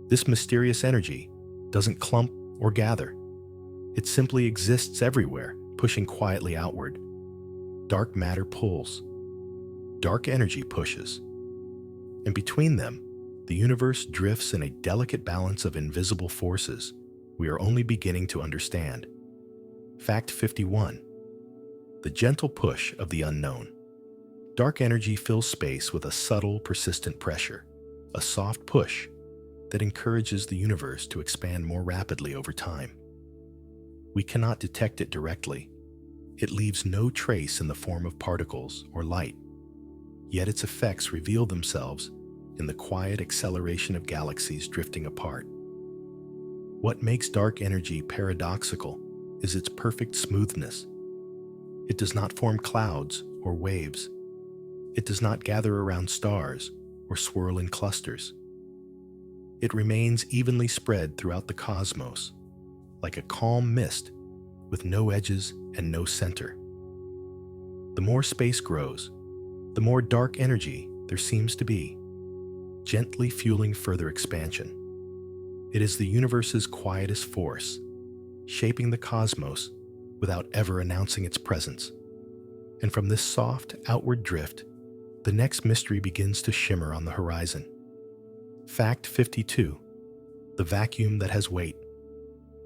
This mysterious energy doesn't clump or gather. It simply exists everywhere, pushing quietly outward. Dark matter pulls. Dark energy pushes. And between them, the universe drifts in a delicate balance of invisible forces we are only beginning to understand. Fact 51. The gentle push of the unknown. Dark energy fills space with a subtle, persistent pressure, a soft push that encourages the universe to expand more rapidly over time. We cannot detect it directly. It leaves no trace in the form of particles or light, yet its effects reveal themselves in the quiet acceleration of galaxies drifting apart. What makes dark energy paradoxical is its perfect smoothness. It does not form clouds or waves. It does not gather around stars or swirl in clusters. It remains evenly spread throughout the cosmos, like a calm mist with no edges and no center. The more space grows, the more dark energy there seems to be, gently fueling further expansion. It is the universe's quietest force, shaping the cosmos without ever announcing its presence. And from this soft, outward drift, the next mystery begins to shimmer on the horizon. Fact 52. The vacuum that has weight.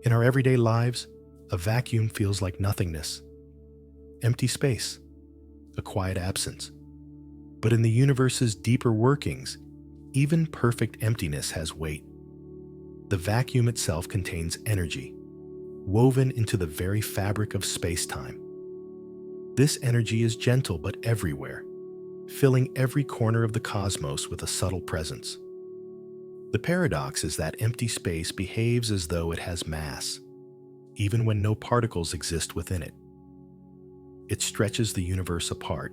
In our everyday lives, a vacuum feels like nothingness. Empty space. A quiet absence. But in the universe's deeper workings, even perfect emptiness has weight. The vacuum itself contains energy, woven into the very fabric of space-time. This energy is gentle but everywhere, filling every corner of the cosmos with a subtle presence. The paradox is that empty space behaves as though it has mass, even when no particles exist within it. It stretches the universe apart,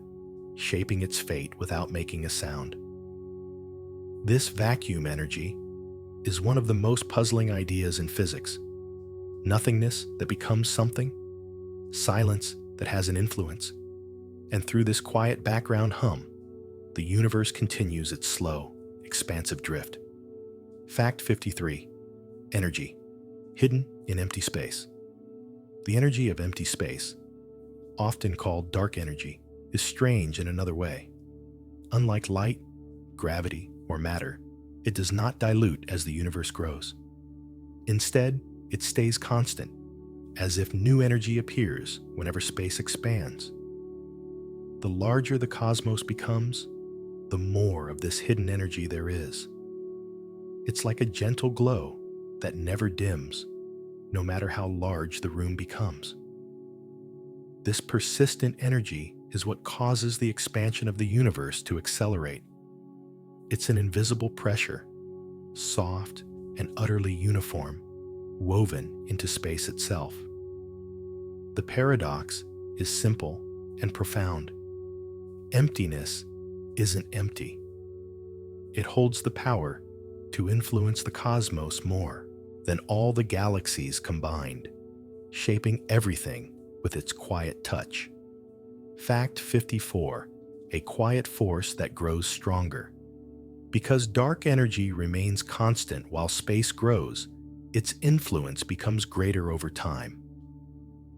shaping its fate without making a sound. This vacuum energy is one of the most puzzling ideas in physics. Nothingness that becomes something, silence that has an influence, and through this quiet background hum, the universe continues its slow, expansive drift. Fact 53. Energy, hidden in empty space. The energy of empty space, often called dark energy, is strange in another way. Unlike light, gravity, or matter, it does not dilute as the universe grows. Instead, it stays constant, as if new energy appears whenever space expands. The larger the cosmos becomes, the more of this hidden energy there is. It's like a gentle glow that never dims, no matter how large the room becomes. This persistent energy is what causes the expansion of the universe to accelerate. It's an invisible pressure, soft and utterly uniform, woven into space itself. The paradox is simple and profound. Emptiness isn't empty. It holds the power to influence the cosmos more than all the galaxies combined, shaping everything with its quiet touch. Fact 54. A quiet force that grows stronger. Because dark energy remains constant while space grows, its influence becomes greater over time.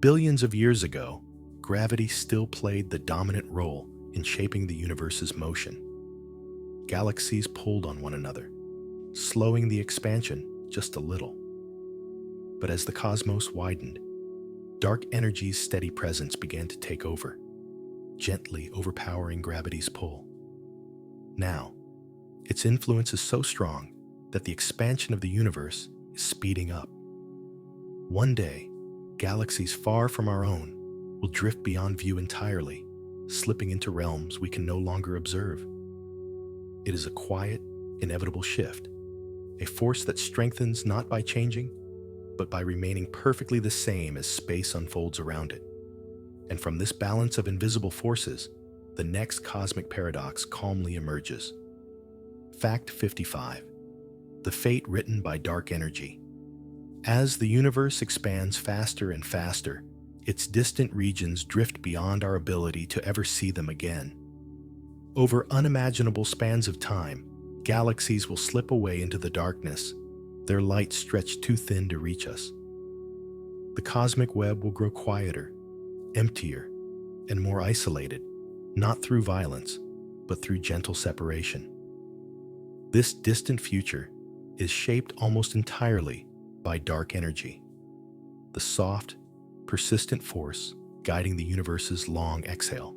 Billions of years ago, gravity still played the dominant role in shaping the universe's motion. Galaxies pulled on one another, slowing the expansion just a little. But as the cosmos widened, dark energy's steady presence began to take over, gently overpowering gravity's pull. Now, its influence is so strong that the expansion of the universe is speeding up. One day, galaxies far from our own will drift beyond view entirely, slipping into realms we can no longer observe. It is a quiet, inevitable shift, a force that strengthens not by changing, but by remaining perfectly the same as space unfolds around it. And from this balance of invisible forces, the the next cosmic paradox calmly emerges. Fact 55. The fate written by dark energy. As the universe expands faster and faster, its distant regions drift beyond our ability to ever see them again. Over unimaginable spans of time, galaxies will slip away into the darkness, their light stretched too thin to reach us. The cosmic web will grow quieter, emptier, and more isolated, not through violence, but through gentle separation. This distant future is shaped almost entirely by dark energy, the soft, persistent force guiding the universe's long exhale.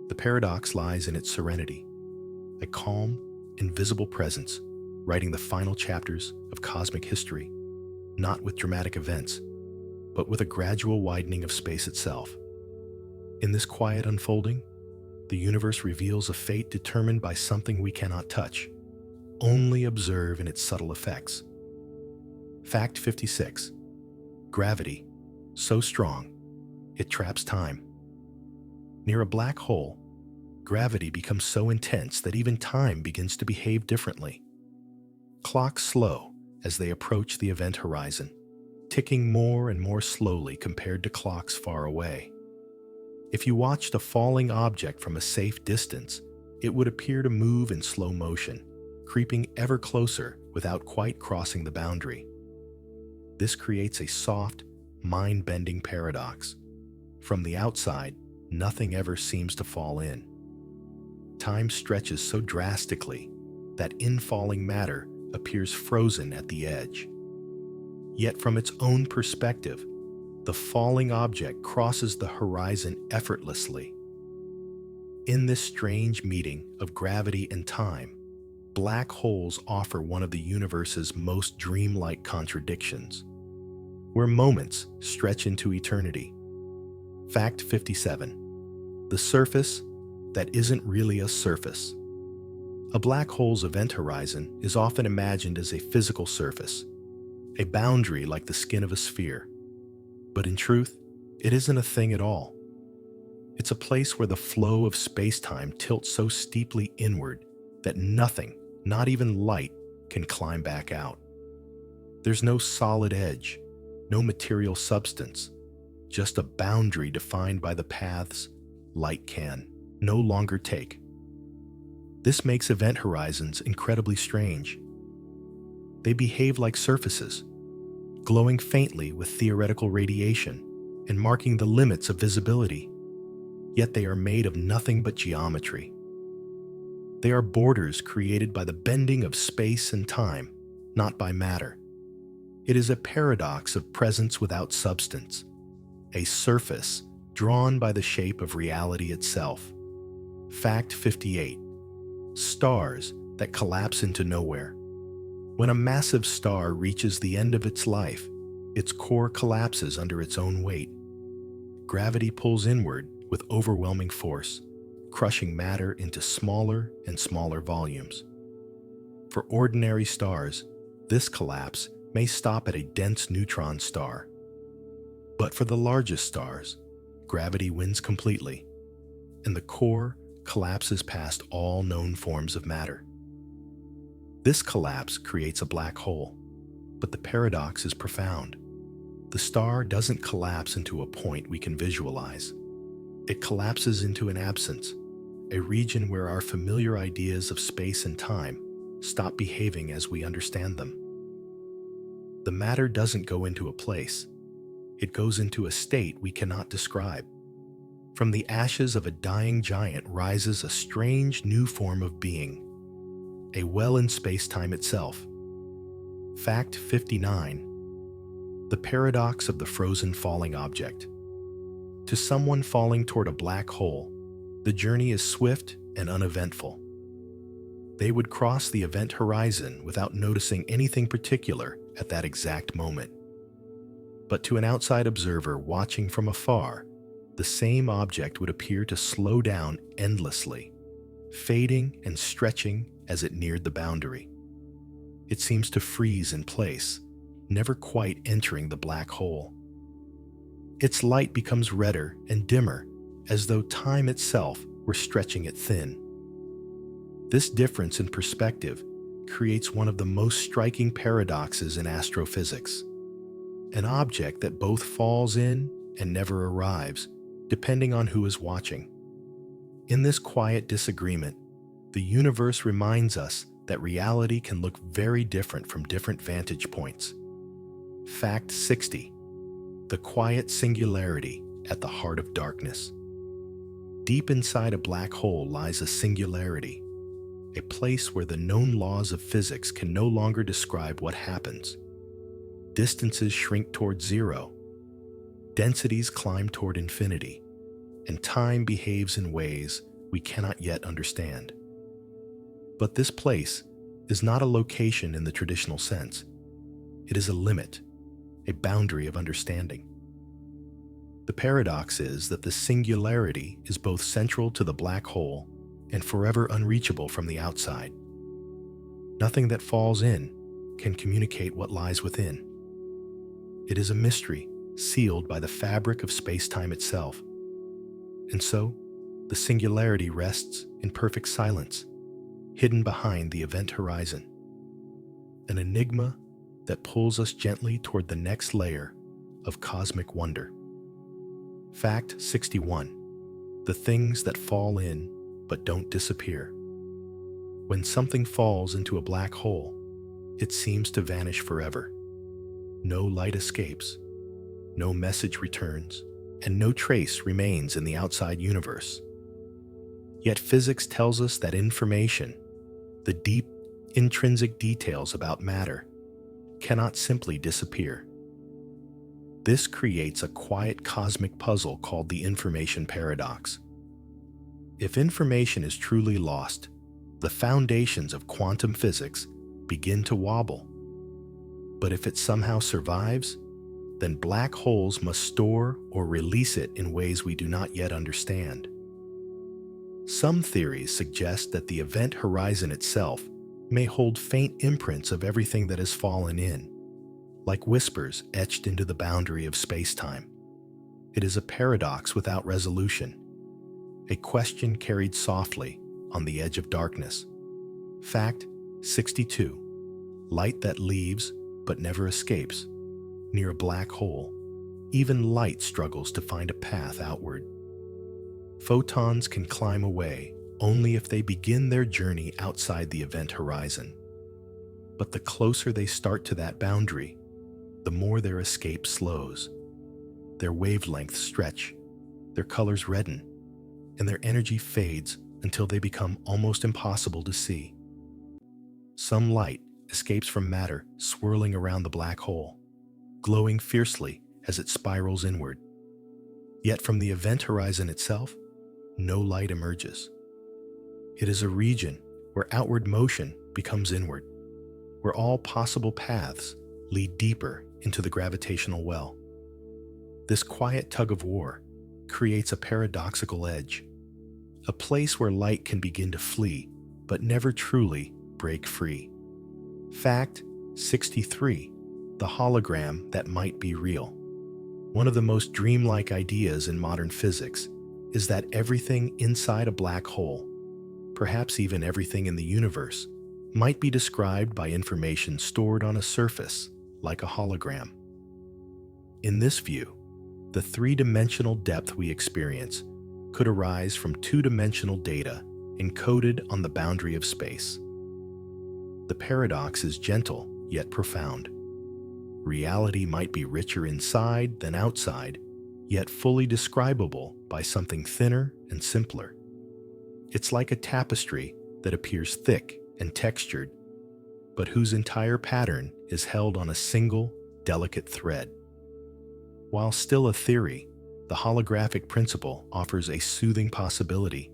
The paradox lies in its serenity, a calm, invisible presence writing the final chapters of cosmic history, not with dramatic events, but with a gradual widening of space itself. In this quiet unfolding, the universe reveals a fate determined by something we cannot touch, only observe in its subtle effects. Fact 56. Gravity, so strong, it traps time. Near a black hole, gravity becomes so intense that even time begins to behave differently. Clocks slow as they approach the event horizon, ticking more and more slowly compared to clocks far away. If you watched a falling object from a safe distance, it would appear to move in slow motion, creeping ever closer without quite crossing the boundary. This creates a soft, mind-bending paradox. From the outside, nothing ever seems to fall in. Time stretches so drastically that infalling matter appears frozen at the edge. Yet from its own perspective, the falling object crosses the horizon effortlessly. In this strange meeting of gravity and time, black holes offer one of the universe's most dreamlike contradictions, where moments stretch into eternity. Fact 57. The surface that isn't really a surface. A black hole's event horizon is often imagined as a physical surface, a boundary like the skin of a sphere. But in truth, it isn't a thing at all. It's a place where the flow of space-time tilts so steeply inward that nothing, not even light, can climb back out. There's no solid edge, no material substance, just a boundary defined by the paths light can no longer take. This makes event horizons incredibly strange. They behave like surfaces, glowing faintly with theoretical radiation and marking the limits of visibility. Yet they are made of nothing but geometry. They are borders created by the bending of space and time, not by matter. It is a paradox of presence without substance, a surface drawn by the shape of reality itself. Fact 58. Stars that collapse into nowhere. When a massive star reaches the end of its life, its core collapses under its own weight. Gravity pulls inward with overwhelming force, crushing matter into smaller and smaller volumes. For ordinary stars, this collapse may stop at a dense neutron star. But for the largest stars, gravity wins completely, and the core collapses past all known forms of matter. This collapse creates a black hole, but the paradox is profound. The star doesn't collapse into a point we can visualize. It collapses into an absence, a region where our familiar ideas of space and time stop behaving as we understand them. The matter doesn't go into a place. It goes into a state we cannot describe. From the ashes of a dying giant rises a strange new form of being, a well in space-time itself. Fact 59. The paradox of the frozen falling object. To someone falling toward a black hole, the journey is swift and uneventful. They would cross the event horizon without noticing anything particular at that exact moment. But to an outside observer watching from afar, the same object would appear to slow down endlessly, fading and stretching as it neared the boundary. It seems to freeze in place, never quite entering the black hole. Its light becomes redder and dimmer, as though time itself we're stretching it thin. This difference in perspective creates one of the most striking paradoxes in astrophysics. An object that both falls in and never arrives, depending on who is watching. In this quiet disagreement, the universe reminds us that reality can look very different from different vantage points. Fact 60. The quiet singularity at the heart of darkness. Deep inside a black hole lies a singularity, a place where the known laws of physics can no longer describe what happens. Distances shrink toward zero, densities climb toward infinity, and time behaves in ways we cannot yet understand. But this place is not a location in the traditional sense. It is a limit, a boundary of understanding. The paradox is that the singularity is both central to the black hole and forever unreachable from the outside. Nothing that falls in can communicate what lies within. It is a mystery sealed by the fabric of space-time itself. And so, the singularity rests in perfect silence, hidden behind the event horizon. An enigma that pulls us gently toward the next layer of cosmic wonder. Fact 61. The things that fall in but don't disappear. When something falls into a black hole, it seems to vanish forever. No light escapes, no message returns, and no trace remains in the outside universe. Yet physics tells us that information, the deep, intrinsic details about matter, cannot simply disappear. This creates a quiet cosmic puzzle called the information paradox. If information is truly lost, the foundations of quantum physics begin to wobble. But if it somehow survives, then black holes must store or release it in ways we do not yet understand. Some theories suggest that the event horizon itself may hold faint imprints of everything that has fallen in, like whispers etched into the boundary of space-time. It is a paradox without resolution, a question carried softly on the edge of darkness. Fact 62. Light that leaves but never escapes. Near a black hole, even light struggles to find a path outward. Photons can climb away only if they begin their journey outside the event horizon. But the closer they start to that boundary, the more their escape slows. Their wavelengths stretch, their colors redden, and their energy fades until they become almost impossible to see. Some light escapes from matter swirling around the black hole, glowing fiercely as it spirals inward. Yet from the event horizon itself, no light emerges. It is a region where outward motion becomes inward, where all possible paths lead deeper into the gravitational well. This quiet tug-of-war creates a paradoxical edge, a place where light can begin to flee, but never truly break free. Fact 63. The hologram that might be real. One of the most dreamlike ideas in modern physics is that everything inside a black hole, perhaps even everything in the universe, might be described by information stored on a surface, like a hologram. In this view, the three-dimensional depth we experience could arise from two-dimensional data encoded on the boundary of space. The paradox is gentle yet profound. Reality might be richer inside than outside, yet fully describable by something thinner and simpler. It's like a tapestry that appears thick and textured, but whose entire pattern is held on a single, delicate thread. While still a theory, the holographic principle offers a soothing possibility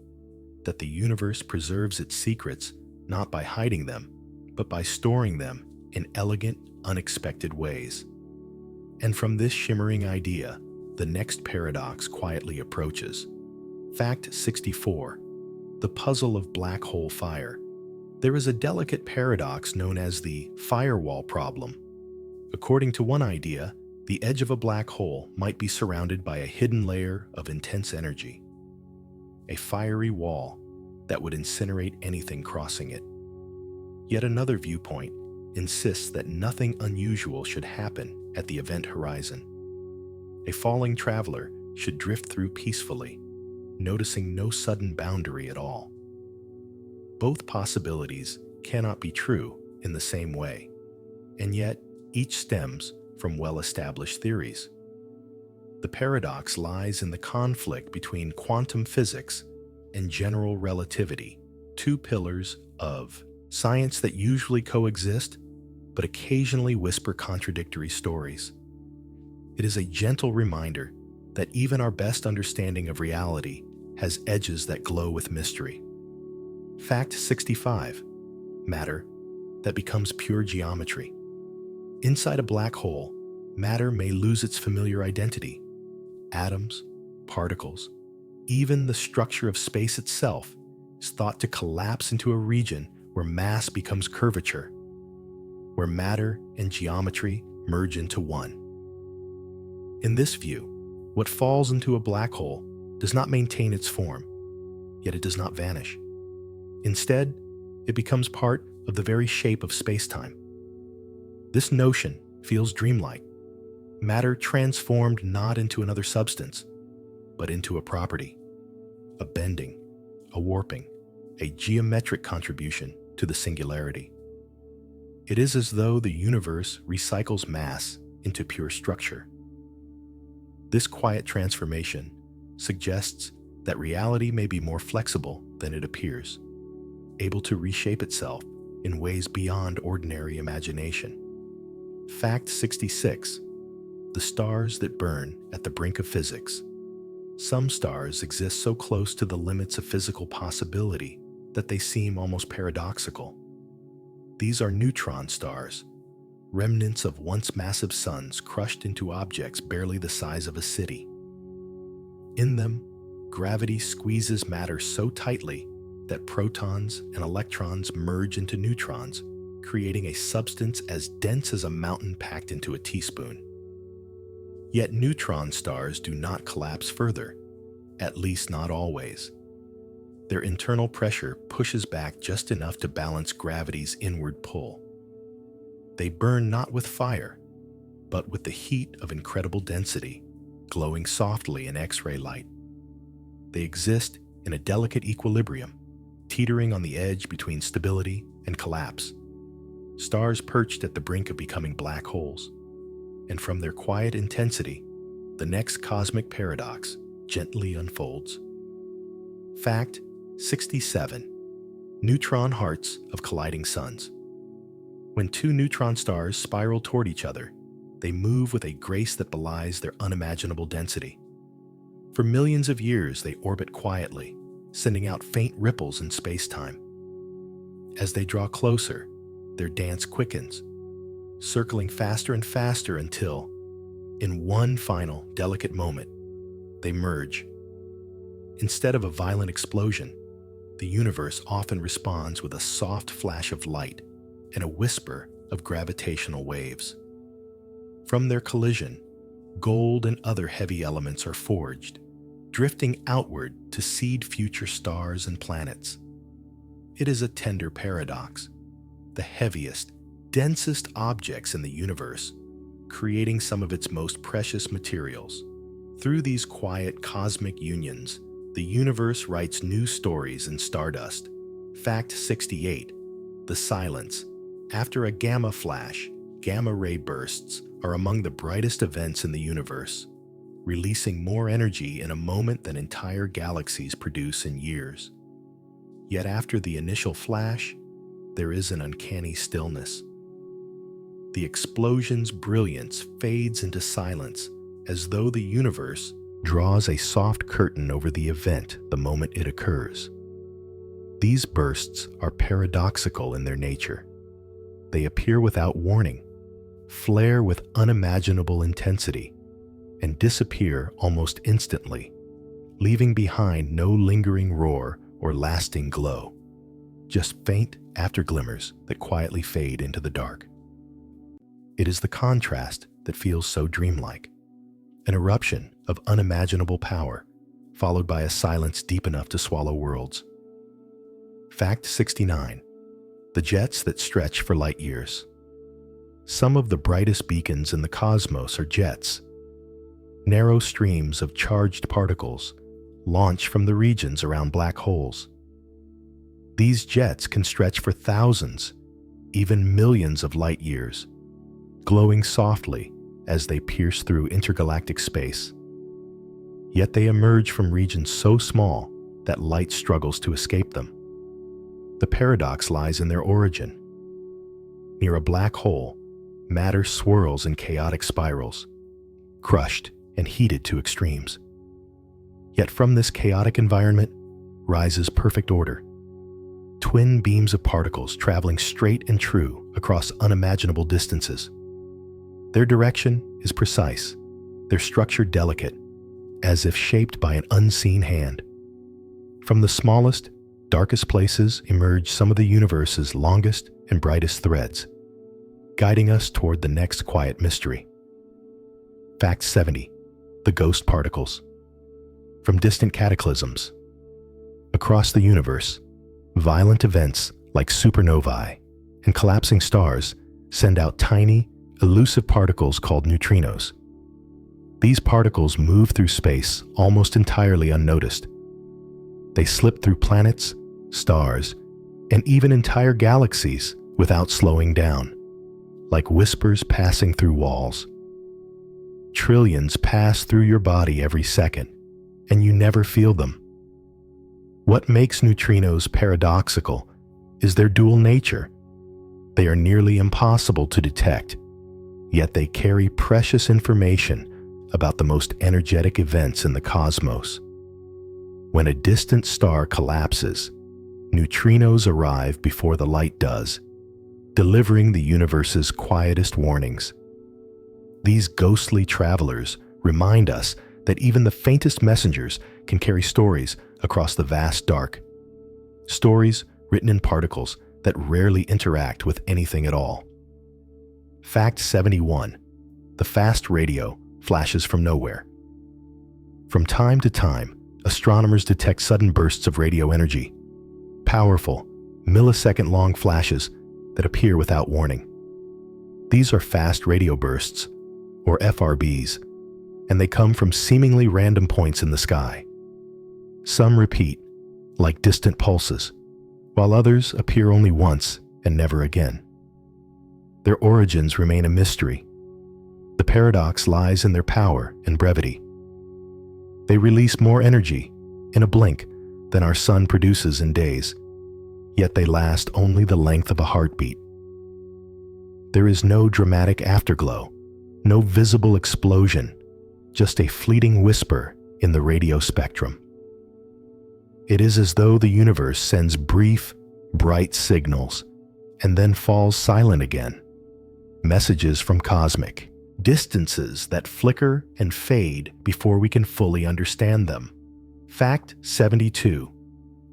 that the universe preserves its secrets not by hiding them, but by storing them in elegant, unexpected ways. And from this shimmering idea, the next paradox quietly approaches. Fact 64. The puzzle of black hole fire. There is a delicate paradox known as the firewall problem. According to one idea, the edge of a black hole might be surrounded by a hidden layer of intense energy. a fiery wall that would incinerate anything crossing it. Yet another viewpoint insists that nothing unusual should happen at the event horizon. A falling traveler should drift through peacefully, noticing no sudden boundary at all. Both possibilities cannot be true in the same way, and yet each stems from well-established theories. The paradox lies in the conflict between quantum physics and general relativity, two pillars of science that usually coexist but occasionally whisper contradictory stories. It is a gentle reminder that even our best understanding of reality has edges that glow with mystery. Fact 65. Matter that becomes pure geometry. Inside a black hole, matter may lose its familiar identity. Atoms, particles, even the structure of space itself is thought to collapse into a region where mass becomes curvature, where matter and geometry merge into one. In this view, what falls into a black hole does not maintain its form, yet it does not vanish. Instead, it becomes part of the very shape of space-time. This notion feels dreamlike. Matter transformed not into another substance, but into a property, a bending, a warping, a geometric contribution to the singularity. It is as though the universe recycles mass into pure structure. This quiet transformation suggests that reality may be more flexible than it appears, able to reshape itself in ways beyond ordinary imagination. Fact 66. The stars that burn at the brink of physics. Some stars exist so close to the limits of physical possibility that they seem almost paradoxical. These are neutron stars, remnants of once massive suns crushed into objects barely the size of a city. In them, gravity squeezes matter so tightly that protons and electrons merge into neutrons, creating a substance as dense as a mountain packed into a teaspoon. Yet neutron stars do not collapse further, at least not always. Their internal pressure pushes back just enough to balance gravity's inward pull. They burn not with fire, but with the heat of incredible density, glowing softly in X-ray light. They exist in a delicate equilibrium, teetering on the edge between stability and collapse. Stars perched at the brink of becoming black holes. And from their quiet intensity, the next cosmic paradox gently unfolds. Fact 67. Neutron hearts of colliding suns. When two neutron stars spiral toward each other, they move with a grace that belies their unimaginable density. For millions of years, they orbit quietly, sending out faint ripples in space-time. As they draw closer, their dance quickens, circling faster and faster until, in one final, delicate moment, they merge. Instead of a violent explosion, the universe often responds with a soft flash of light and a whisper of gravitational waves. From their collision, gold and other heavy elements are forged, drifting outward to seed future stars and planets. It is a tender paradox. The heaviest, densest objects in the universe, creating some of its most precious materials. Through these quiet cosmic unions, the universe writes new stories in stardust. Fact 68. The silence. After a gamma flash, gamma ray bursts are among the brightest events in the universe, releasing more energy in a moment than entire galaxies produce in years. Yet after the initial flash, there is an uncanny stillness. The explosion's brilliance fades into silence, as though the universe draws a soft curtain over the event the moment it occurs. These bursts are paradoxical in their nature. They appear without warning, flare with unimaginable intensity, and disappear almost instantly, leaving behind no lingering roar or lasting glow, just faint afterglimmers that quietly fade into the dark. It is the contrast that feels so dreamlike, an eruption of unimaginable power, followed by a silence deep enough to swallow worlds. Fact 69. The jets that stretch for light years. Some of the brightest beacons in the cosmos are jets. Narrow streams of charged particles launch from the regions around black holes. These jets can stretch for thousands, even millions of light years, glowing softly as they pierce through intergalactic space. Yet they emerge from regions so small that light struggles to escape them. The paradox lies in their origin. Near a black hole, matter swirls in chaotic spirals, crushed and heated to extremes. Yet from this chaotic environment rises perfect order. Twin beams of particles traveling straight and true across unimaginable distances. Their direction is precise, their structure delicate, as if shaped by an unseen hand. From the smallest, darkest places emerge some of the universe's longest and brightest threads, guiding us toward the next quiet mystery. Fact 70. The ghost particles. From distant cataclysms across the universe, violent events like supernovae and collapsing stars send out tiny, elusive particles called neutrinos. These particles move through space almost entirely unnoticed. They slip through planets, stars, and even entire galaxies without slowing down, like whispers passing through walls. Trillions pass through your body every second, and you never feel them. What makes neutrinos paradoxical is their dual nature. They are nearly impossible to detect, yet they carry precious information about the most energetic events in the cosmos. When a distant star collapses, neutrinos arrive before the light does, delivering the universe's quietest warnings. These ghostly travelers remind us that even the faintest messengers can carry stories across the vast dark. Stories written in particles that rarely interact with anything at all. Fact 71. The fast radio flashes from nowhere. From time to time, astronomers detect sudden bursts of radio energy, powerful, millisecond-long flashes that appear without warning. These are fast radio bursts, or FRBs, and they come from seemingly random points in the sky. Some repeat, like distant pulses, while others appear only once and never again. Their origins remain a mystery. The paradox lies in their power and brevity. They release more energy in a blink than our sun produces in days, yet they last only the length of a heartbeat. There is no dramatic afterglow, no visible explosion, just a fleeting whisper in the radio spectrum. It is as though the universe sends brief, bright signals and then falls silent again. Messages from cosmic distances that flicker and fade before we can fully understand them. Fact 72.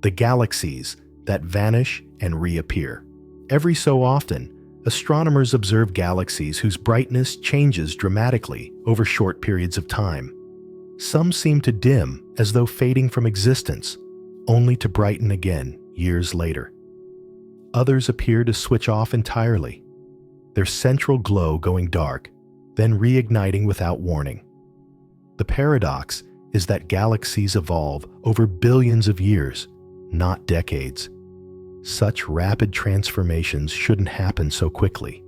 The galaxies that vanish and reappear. Every so often, astronomers observe galaxies whose brightness changes dramatically over short periods of time. Some seem to dim as though fading from existence, only to brighten again years later. Others appear to switch off entirely, their central glow going dark, then reigniting without warning. The paradox is that galaxies evolve over billions of years, not decades. Such rapid transformations shouldn't happen so quickly.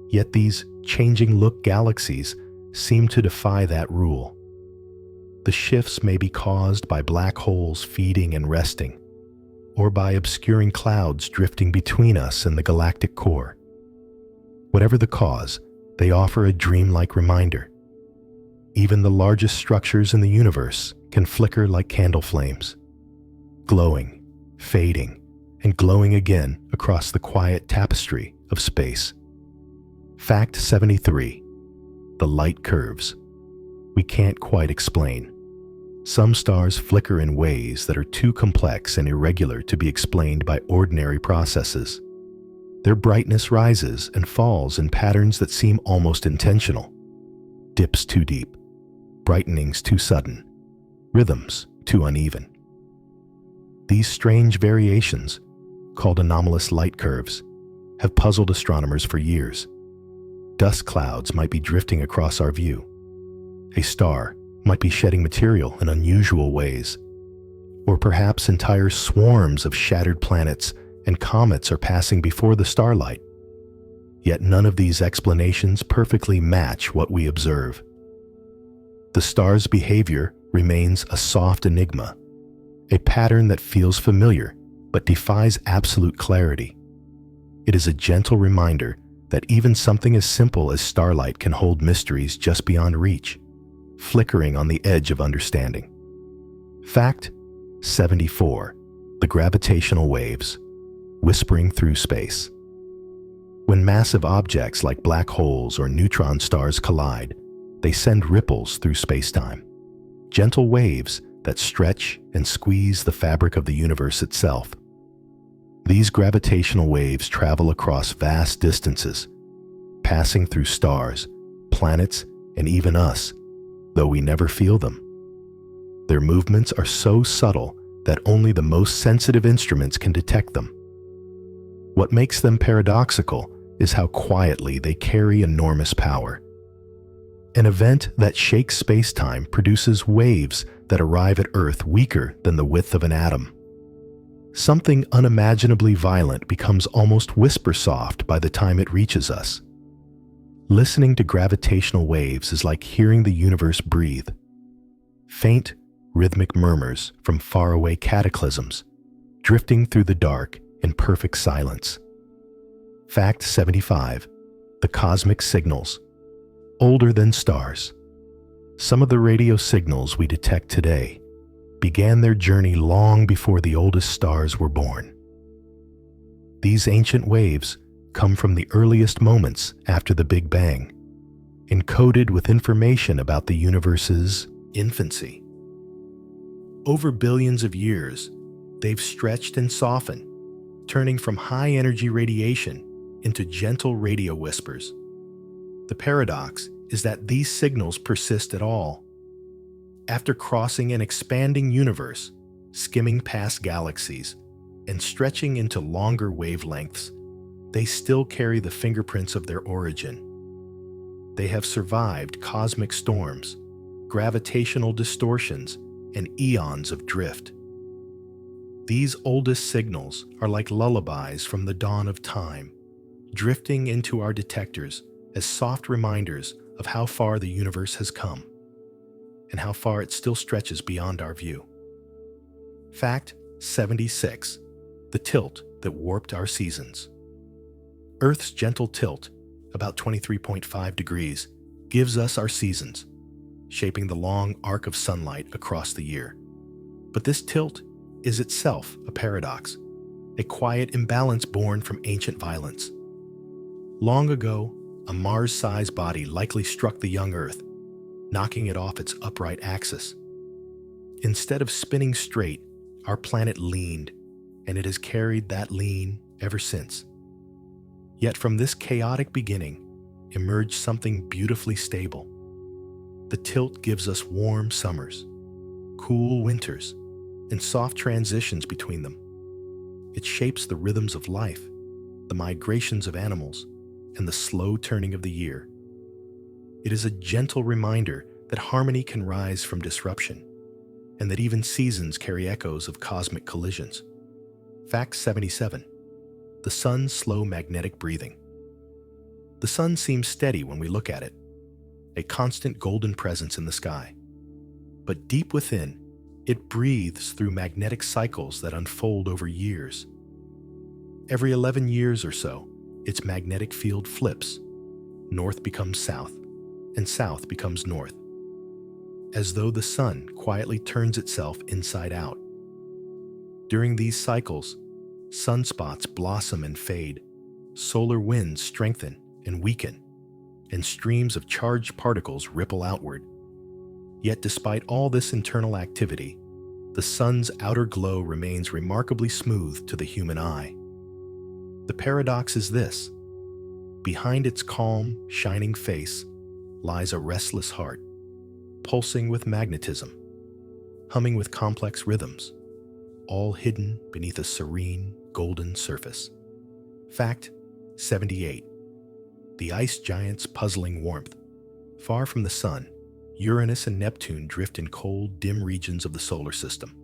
Yet these changing-look galaxies seem to defy that rule. The shifts may be caused by black holes feeding and resting, or by obscuring clouds drifting between us and the galactic core. Whatever the cause, they offer a dreamlike reminder. Even the largest structures in the universe can flicker like candle flames, glowing, fading, and glowing again across the quiet tapestry of space. Fact 73. The light curves. We can't quite explain. Some stars flicker in ways that are too complex and irregular to be explained by ordinary processes. Their brightness rises and falls in patterns that seem almost intentional. Dips too deep, brightenings too sudden. rhythms too uneven. These strange variations, called anomalous light curves, have puzzled astronomers for years. Dust clouds might be drifting across our view. A star might be shedding material in unusual ways. Or perhaps entire swarms of shattered planets and comets are passing before the starlight. Yet none of these explanations perfectly match what we observe. The star's behavior remains a soft enigma, a pattern that feels familiar but defies absolute clarity. It is a gentle reminder that even something as simple as starlight can hold mysteries just beyond reach, flickering on the edge of understanding. Fact 74. The gravitational waves, whispering through space. When massive objects like black holes or neutron stars collide, they send ripples through space-time, gentle waves that stretch and squeeze the fabric of the universe itself. These gravitational waves travel across vast distances, passing through stars, planets, and even us, though we never feel them. Their movements are so subtle that only the most sensitive instruments can detect them. What makes them paradoxical is how quietly they carry enormous power. An event that shakes space-time produces waves that arrive at Earth weaker than the width of an atom. Something unimaginably violent becomes almost whisper-soft by the time it reaches us. Listening to gravitational waves is like hearing the universe breathe. Faint, rhythmic murmurs from faraway cataclysms, drifting through the dark in perfect silence. Fact 75. The cosmic signals, older than stars. Some of the radio signals we detect today began their journey long before the oldest stars were born. These ancient waves come from the earliest moments after the Big Bang, encoded with information about the universe's infancy. Over billions of years, they've stretched and softened, turning from high-energy radiation into gentle radio whispers. The paradox is that these signals persist at all. After crossing an expanding universe, skimming past galaxies, and stretching into longer wavelengths, they still carry the fingerprints of their origin. They have survived cosmic storms, gravitational distortions, and eons of drift. These oldest signals are like lullabies from the dawn of time, drifting into our detectors as soft reminders of how far the universe has come and how far it still stretches beyond our view. Fact 76. The tilt that warped our seasons. Earth's gentle tilt, about 23.5 degrees, gives us our seasons, shaping the long arc of sunlight across the year. But this tilt is itself a paradox, a quiet imbalance born from ancient violence. Long ago, a Mars-sized body likely struck the young Earth, knocking it off its upright axis. Instead of spinning straight, our planet leaned, and it has carried that lean ever since. Yet from this chaotic beginning emerged something beautifully stable. The tilt gives us warm summers, cool winters, and soft transitions between them. It shapes the rhythms of life, the migrations of animals, and the slow turning of the year. It is a gentle reminder that harmony can rise from disruption, and that even seasons carry echoes of cosmic collisions. Fact 77. The sun's slow magnetic breathing. The sun seems steady when we look at it, a constant golden presence in the sky. But deep within, it breathes through magnetic cycles that unfold over years. Every 11 years or so, its magnetic field flips. North becomes south, and south becomes north, as though the sun quietly turns itself inside out. During these cycles, sunspots blossom and fade, solar winds strengthen and weaken, and streams of charged particles ripple outward. Yet despite all this internal activity, the sun's outer glow remains remarkably smooth to the human eye. The paradox is this: behind its calm, shining face lies a restless heart, pulsing with magnetism. humming with complex rhythms, all hidden beneath a serene, golden surface. Fact 78. The ice giant's puzzling warmth. Far from the sun, Uranus and Neptune drift in cold, dim regions of the solar system.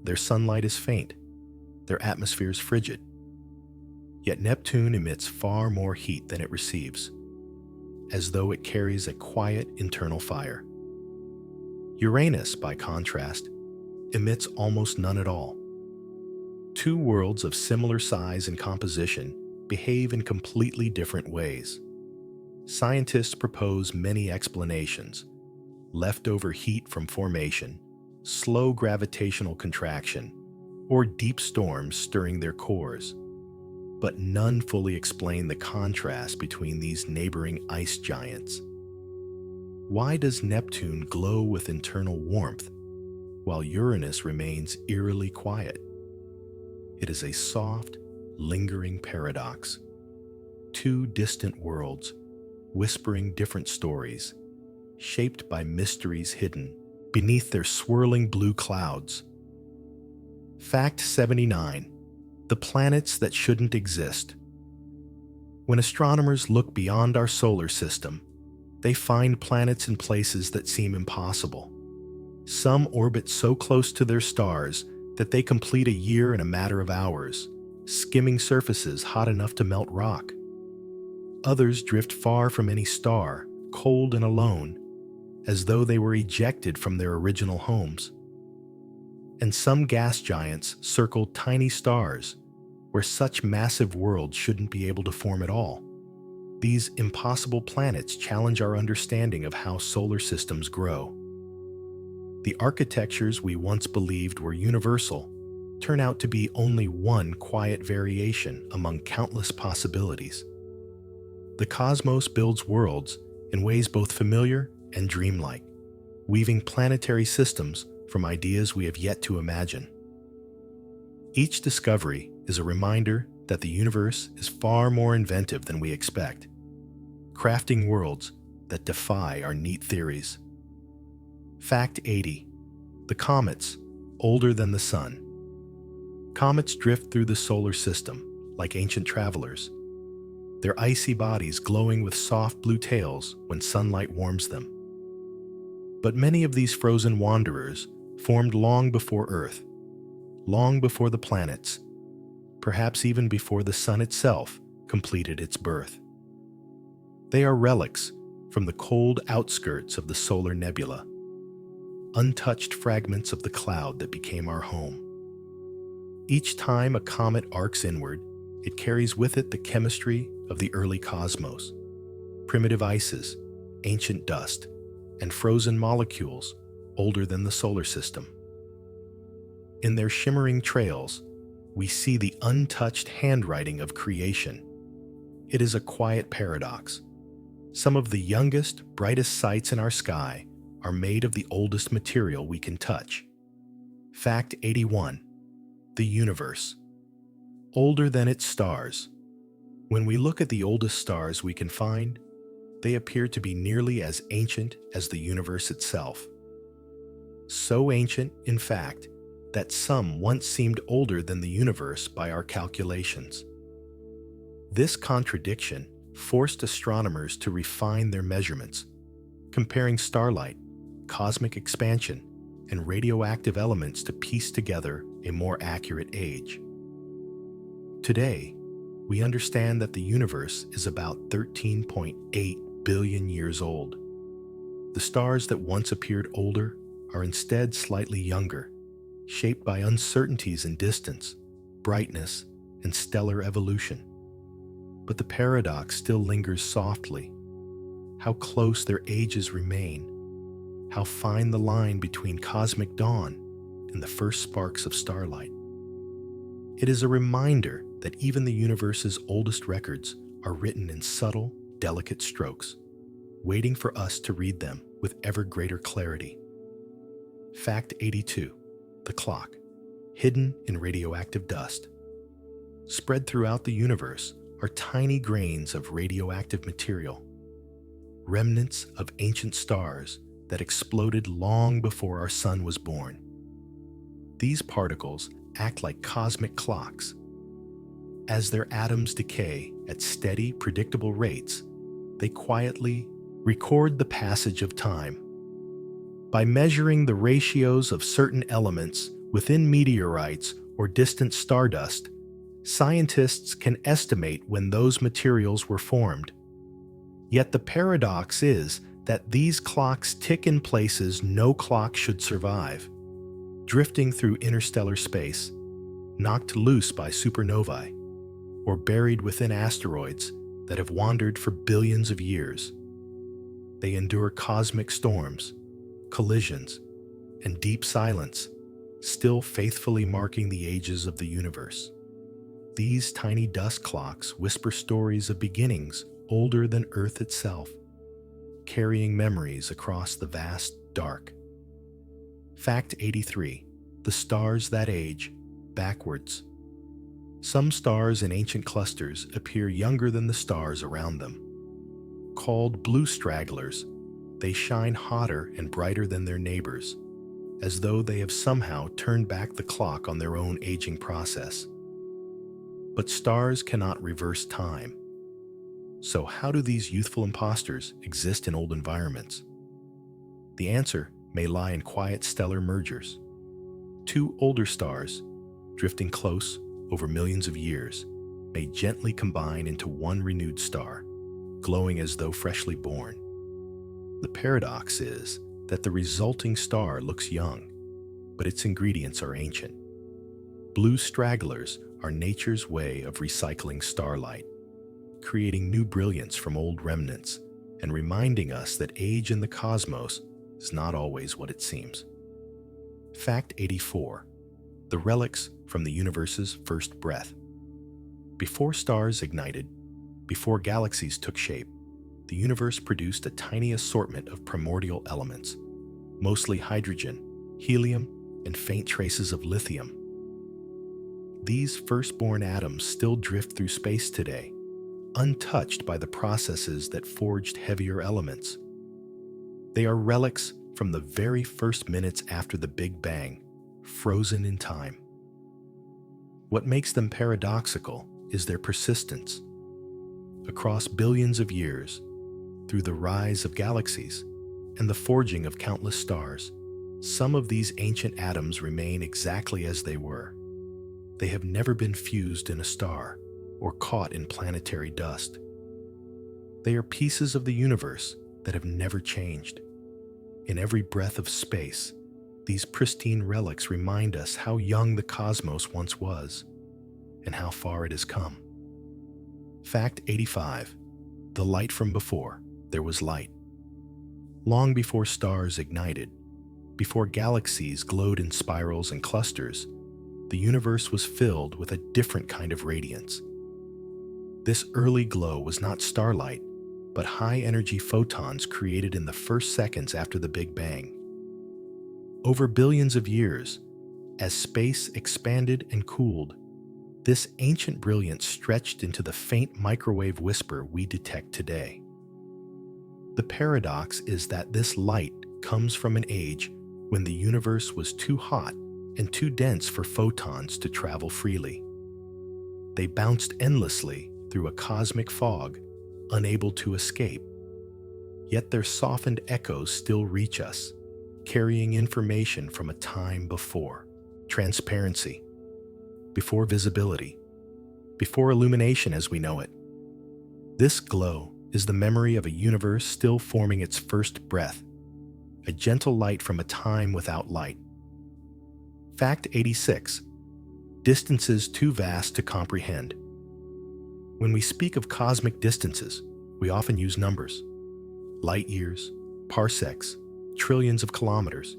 Their sunlight is faint, their atmospheres frigid. Yet Neptune emits far more heat than it receives, as though it carries a quiet internal fire. Uranus, by contrast, emits almost none at all. Two worlds of similar size and composition behave in completely different ways. Scientists propose many explanations: leftover heat from formation, slow gravitational contraction, or deep storms stirring their cores. But none fully explain the contrast between these neighboring ice giants. Why does Neptune glow with internal warmth, while Uranus remains eerily quiet? It is a soft, lingering paradox. Two distant worlds, whispering different stories, shaped by mysteries hidden beneath their swirling blue clouds. Fact 79. The planets that shouldn't exist. When astronomers look beyond our solar system, they find planets in places that seem impossible. Some orbit so close to their stars that they complete a year in a matter of hours, skimming surfaces hot enough to melt rock. Others drift far from any star, cold and alone, as though they were ejected from their original homes. And some gas giants circle tiny stars where such massive worlds shouldn't be able to form at all. These impossible planets challenge our understanding of how solar systems grow. The architectures we once believed were universal turn out to be only one quiet variation among countless possibilities. The cosmos builds worlds in ways both familiar and dreamlike, weaving planetary systems from ideas we have yet to imagine. Each discovery is a reminder that the universe is far more inventive than we expect, crafting worlds that defy our neat theories. Fact 80. The comets, older than the sun. Comets drift through the solar system like ancient travelers, their icy bodies glowing with soft blue tails when sunlight warms them. But many of these frozen wanderers formed long before Earth, long before the planets, perhaps even before the sun itself completed its birth. They are relics from the cold outskirts of the solar nebula, untouched fragments of the cloud that became our home. Each time a comet arcs inward, it carries with it the chemistry of the early cosmos: primitive ices, ancient dust, and frozen molecules older than the solar system. In their shimmering trails, we see the untouched handwriting of creation. It is a quiet paradox. Some of the youngest, brightest sights in our sky are made of the oldest material we can touch. Fact 81. The universe. Older than its stars. When we look at the oldest stars we can find, they appear to be nearly as ancient as the universe itself. So ancient, in fact, that some once seemed older than the universe by our calculations. This contradiction forced astronomers to refine their measurements, comparing starlight, cosmic expansion, and radioactive elements to piece together a more accurate age. Today, we understand that the universe is about 13.8 billion years old. The stars that once appeared older are instead slightly younger, shaped by uncertainties in distance, brightness, and stellar evolution. But the paradox still lingers softly: how close their ages remain, how fine the line between cosmic dawn and the first sparks of starlight. It is a reminder that even the universe's oldest records are written in subtle, delicate strokes, waiting for us to read them with ever greater clarity. Fact 82. The clock, hidden in radioactive dust. Spread throughout the universe are tiny grains of radioactive material, remnants of ancient stars that exploded long before our sun was born. These particles act like cosmic clocks. As their atoms decay at steady, predictable rates, they quietly record the passage of time. By measuring the ratios of certain elements within meteorites or distant stardust, scientists can estimate when those materials were formed. Yet the paradox is that these clocks tick in places no clock should survive, drifting through interstellar space, knocked loose by supernovae, or buried within asteroids that have wandered for billions of years. They endure cosmic storms, collisions, and deep silence, still faithfully marking the ages of the universe. These tiny dust clocks whisper stories of beginnings older than Earth itself, carrying memories across the vast dark. Fact 83. The stars that age backwards. Some stars in ancient clusters appear younger than the stars around them. Called blue stragglers, they shine hotter and brighter than their neighbors, as though they have somehow turned back the clock on their own aging process. But stars cannot reverse time. So how do these youthful imposters exist in old environments? The answer may lie in quiet stellar mergers. Two older stars, drifting close over millions of years, may gently combine into one renewed star, glowing as though freshly born. The paradox is that the resulting star looks young, but its ingredients are ancient. Blue stragglers are nature's way of recycling starlight, creating new brilliance from old remnants and reminding us that age in the cosmos is not always what it seems. Fact 84. The relics from the universe's first breath. Before stars ignited, before galaxies took shape, the universe produced a tiny assortment of primordial elements, mostly hydrogen, helium, and faint traces of lithium. These firstborn atoms still drift through space today, untouched by the processes that forged heavier elements. They are relics from the very first minutes after the Big Bang, frozen in time. What makes them paradoxical is their persistence. Across billions of years, through the rise of galaxies and the forging of countless stars, some of these ancient atoms remain exactly as they were. They have never been fused in a star or caught in planetary dust. They are pieces of the universe that have never changed. In every breath of space, these pristine relics remind us how young the cosmos once was and how far it has come. Fact 85. The light from before there was light. Long before stars ignited, before galaxies glowed in spirals and clusters, the universe was filled with a different kind of radiance. This early glow was not starlight, but high-energy photons created in the first seconds after the Big Bang. Over billions of years, as space expanded and cooled, this ancient brilliance stretched into the faint microwave whisper we detect today. The paradox is that this light comes from an age when the universe was too hot and too dense for photons to travel freely. They bounced endlessly through a cosmic fog, unable to escape. Yet their softened echoes still reach us, carrying information from a time before transparency, before visibility, before illumination as we know it. This glow is the memory of a universe still forming its first breath, a gentle light from a time without light. Fact 86. Distances too vast to comprehend. When we speak of cosmic distances, we often use numbers: light years, parsecs, trillions of kilometers.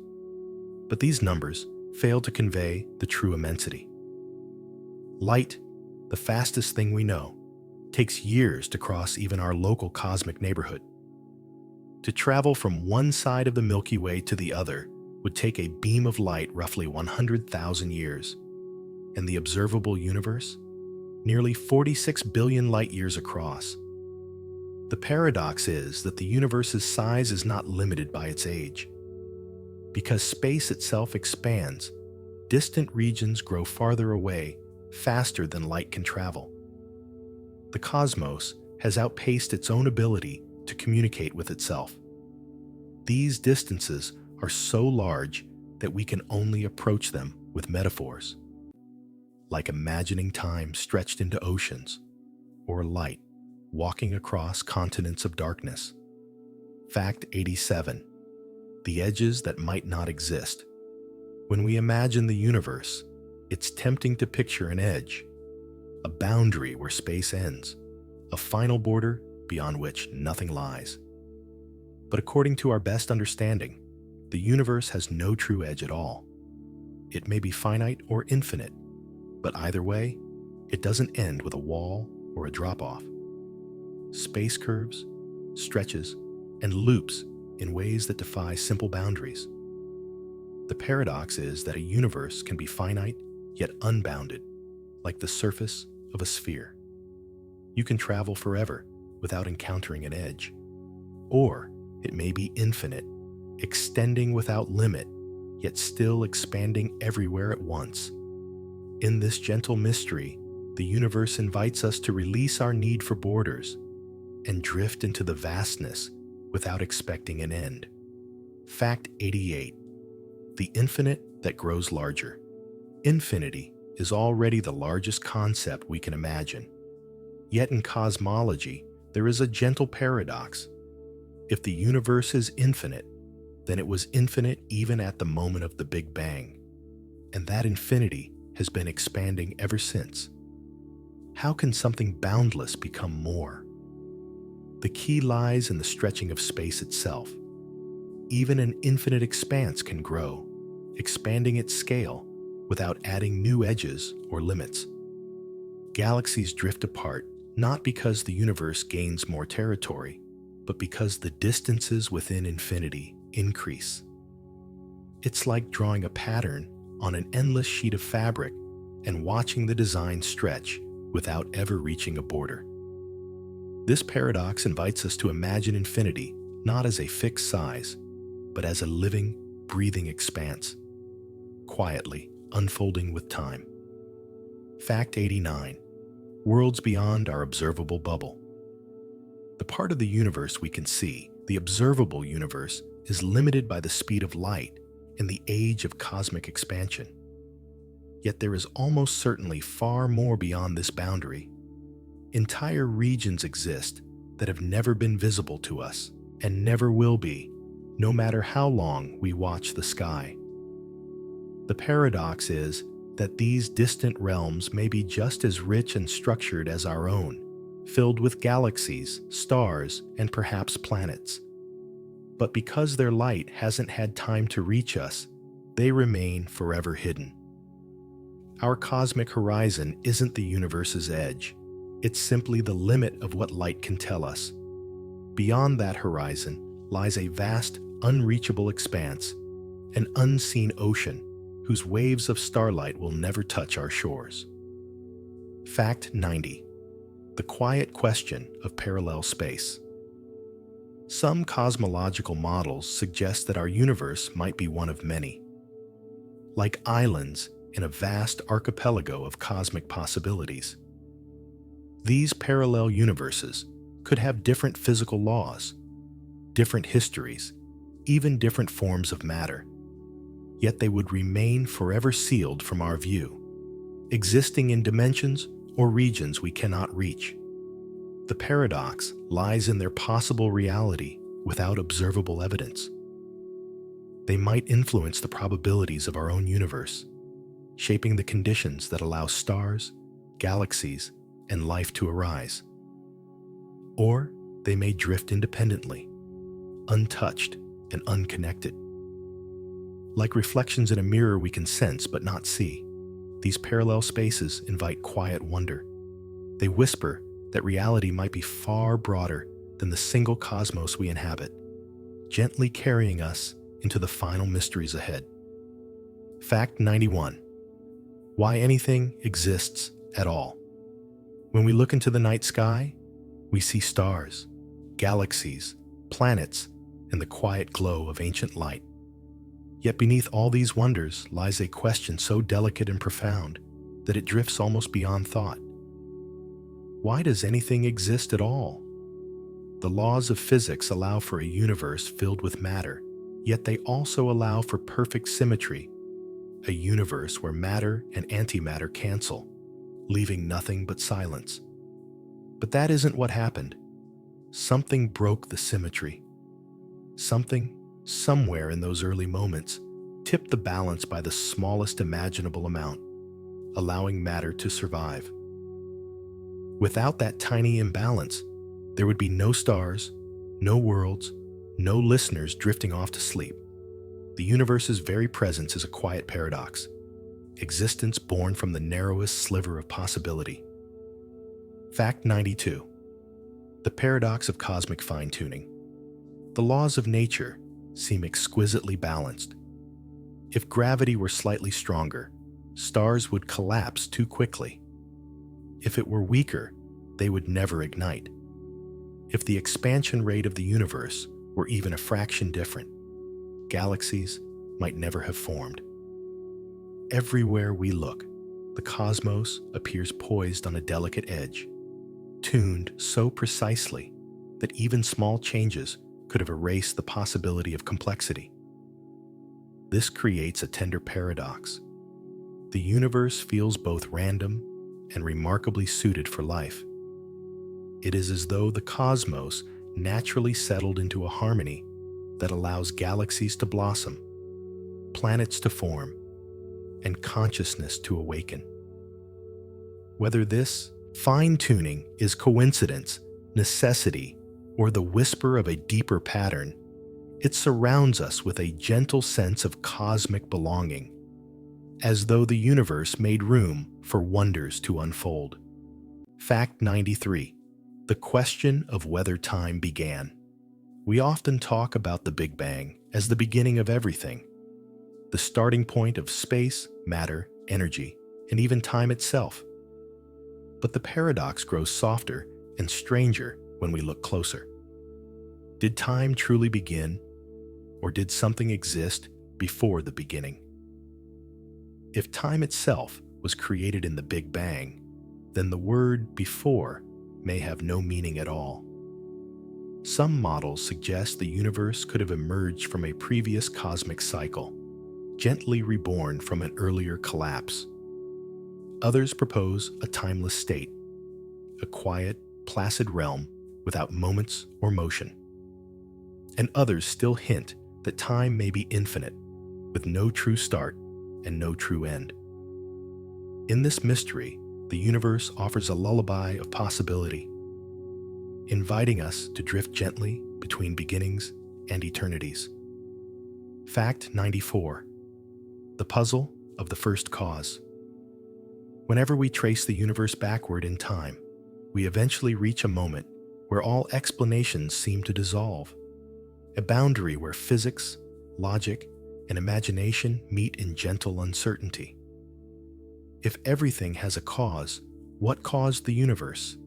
But these numbers fail to convey the true immensity. Light, the fastest thing we know, takes years to cross even our local cosmic neighborhood. To travel from one side of the Milky Way to the other would take a beam of light roughly 100,000 years, and the observable universe, nearly 46 billion light-years across. The paradox is that the universe's size is not limited by its age. Because space itself expands, distant regions grow farther away faster than light can travel. The cosmos has outpaced its own ability to communicate with itself. These distances are so large that we can only approach them with metaphors, like imagining time stretched into oceans, or light walking across continents of darkness. Fact 87. The edges that might not exist. When we imagine the universe, it's tempting to picture an edge, a boundary where space ends, a final border beyond which nothing lies. But according to our best understanding, the universe has no true edge at all. It may be finite or infinite, but either way, it doesn't end with a wall or a drop-off. Space curves, stretches, and loops in ways that defy simple boundaries. The paradox is that a universe can be finite yet unbounded, like the surface of a sphere. You can travel forever without encountering an edge. Or it may be infinite, extending without limit, yet still expanding everywhere at once. In this gentle mystery, the universe invites us to release our need for borders and drift into the vastness without expecting an end. Fact 88. The infinite that grows larger. Infinity is already the largest concept we can imagine. Yet in cosmology, there is a gentle paradox. If the universe is infinite, then it was infinite even at the moment of the Big Bang, and that infinity has been expanding ever since. How can something boundless become more? The key lies in the stretching of space itself. Even an infinite expanse can grow, expanding its scale without adding new edges or limits. Galaxies drift apart not because the universe gains more territory, but because the distances within infinity increase. It's like drawing a pattern on an endless sheet of fabric and watching the design stretch without ever reaching a border. This paradox invites us to imagine infinity not as a fixed size, but as a living, breathing expanse, quietly unfolding with time. Fact 89. Worlds beyond our observable bubble. The part of the universe we can see, the observable universe, is limited by the speed of light in the age of cosmic expansion. Yet there is almost certainly far more beyond this boundary. Entire regions exist that have never been visible to us and never will be, no matter how long we watch the sky. The paradox is that these distant realms may be just as rich and structured as our own, filled with galaxies, stars, and perhaps planets. But because their light hasn't had time to reach us, they remain forever hidden. Our cosmic horizon isn't the universe's edge. It's simply the limit of what light can tell us. Beyond that horizon lies a vast, unreachable expanse, an unseen ocean whose waves of starlight will never touch our shores. Fact 90. The quiet question of parallel space. Some cosmological models suggest that our universe might be one of many, like islands in a vast archipelago of cosmic possibilities. These parallel universes could have different physical laws, different histories, even different forms of matter, yet they would remain forever sealed from our view, existing in dimensions or regions we cannot reach. The paradox lies in their possible reality without observable evidence. They might influence the probabilities of our own universe, shaping the conditions that allow stars, galaxies, and life to arise. Or they may drift independently, untouched and unconnected. Like reflections in a mirror we can sense but not see, these parallel spaces invite quiet wonder. They whisper that reality might be far broader than the single cosmos we inhabit, gently carrying us into the final mysteries ahead. Fact 91. Why anything exists at all. When we look into the night sky, we see stars, galaxies, planets, and the quiet glow of ancient light. Yet beneath all these wonders lies a question so delicate and profound that it drifts almost beyond thought. Why does anything exist at all? The laws of physics allow for a universe filled with matter, yet they also allow for perfect symmetry, a universe where matter and antimatter cancel, leaving nothing but silence. But that isn't what happened. Something broke the symmetry. Something, somewhere in those early moments, tipped the balance by the smallest imaginable amount, allowing matter to survive. Without that tiny imbalance, there would be no stars, no worlds, no listeners drifting off to sleep. The universe's very presence is a quiet paradox, existence born from the narrowest sliver of possibility. Fact 92. The paradox of cosmic fine-tuning. The laws of nature seem exquisitely balanced. If gravity were slightly stronger, stars would collapse too quickly. If it were weaker, they would never ignite. If the expansion rate of the universe were even a fraction different, galaxies might never have formed. Everywhere we look, the cosmos appears poised on a delicate edge, tuned so precisely that even small changes could have erased the possibility of complexity. This creates a tender paradox. The universe feels both random and remarkably suited for life. It is as though the cosmos naturally settled into a harmony that allows galaxies to blossom, planets to form, and consciousness to awaken. Whether this fine-tuning is coincidence, necessity, or the whisper of a deeper pattern, it surrounds us with a gentle sense of cosmic belonging, as though the universe made room for wonders to unfold. Fact 93. The question of whether time began. We often talk about the Big Bang as the beginning of everything, the starting point of space, matter, energy, and even time itself. But the paradox grows softer and stranger when we look closer. Did time truly begin, or did something exist before the beginning? If time itself was created in the Big Bang, then the word before may have no meaning at all. Some models suggest the universe could have emerged from a previous cosmic cycle, gently reborn from an earlier collapse. Others propose a timeless state, a quiet, placid realm without moments or motion. And others still hint that time may be infinite, with no true start and no true end. In this mystery, the universe offers a lullaby of possibility, inviting us to drift gently between beginnings and eternities. Fact 94. The puzzle of the first cause. Whenever we trace the universe backward in time, we eventually reach a moment where all explanations seem to dissolve, a boundary where physics, logic, and imagination meet in gentle uncertainty. If everything has a cause, what caused the universe?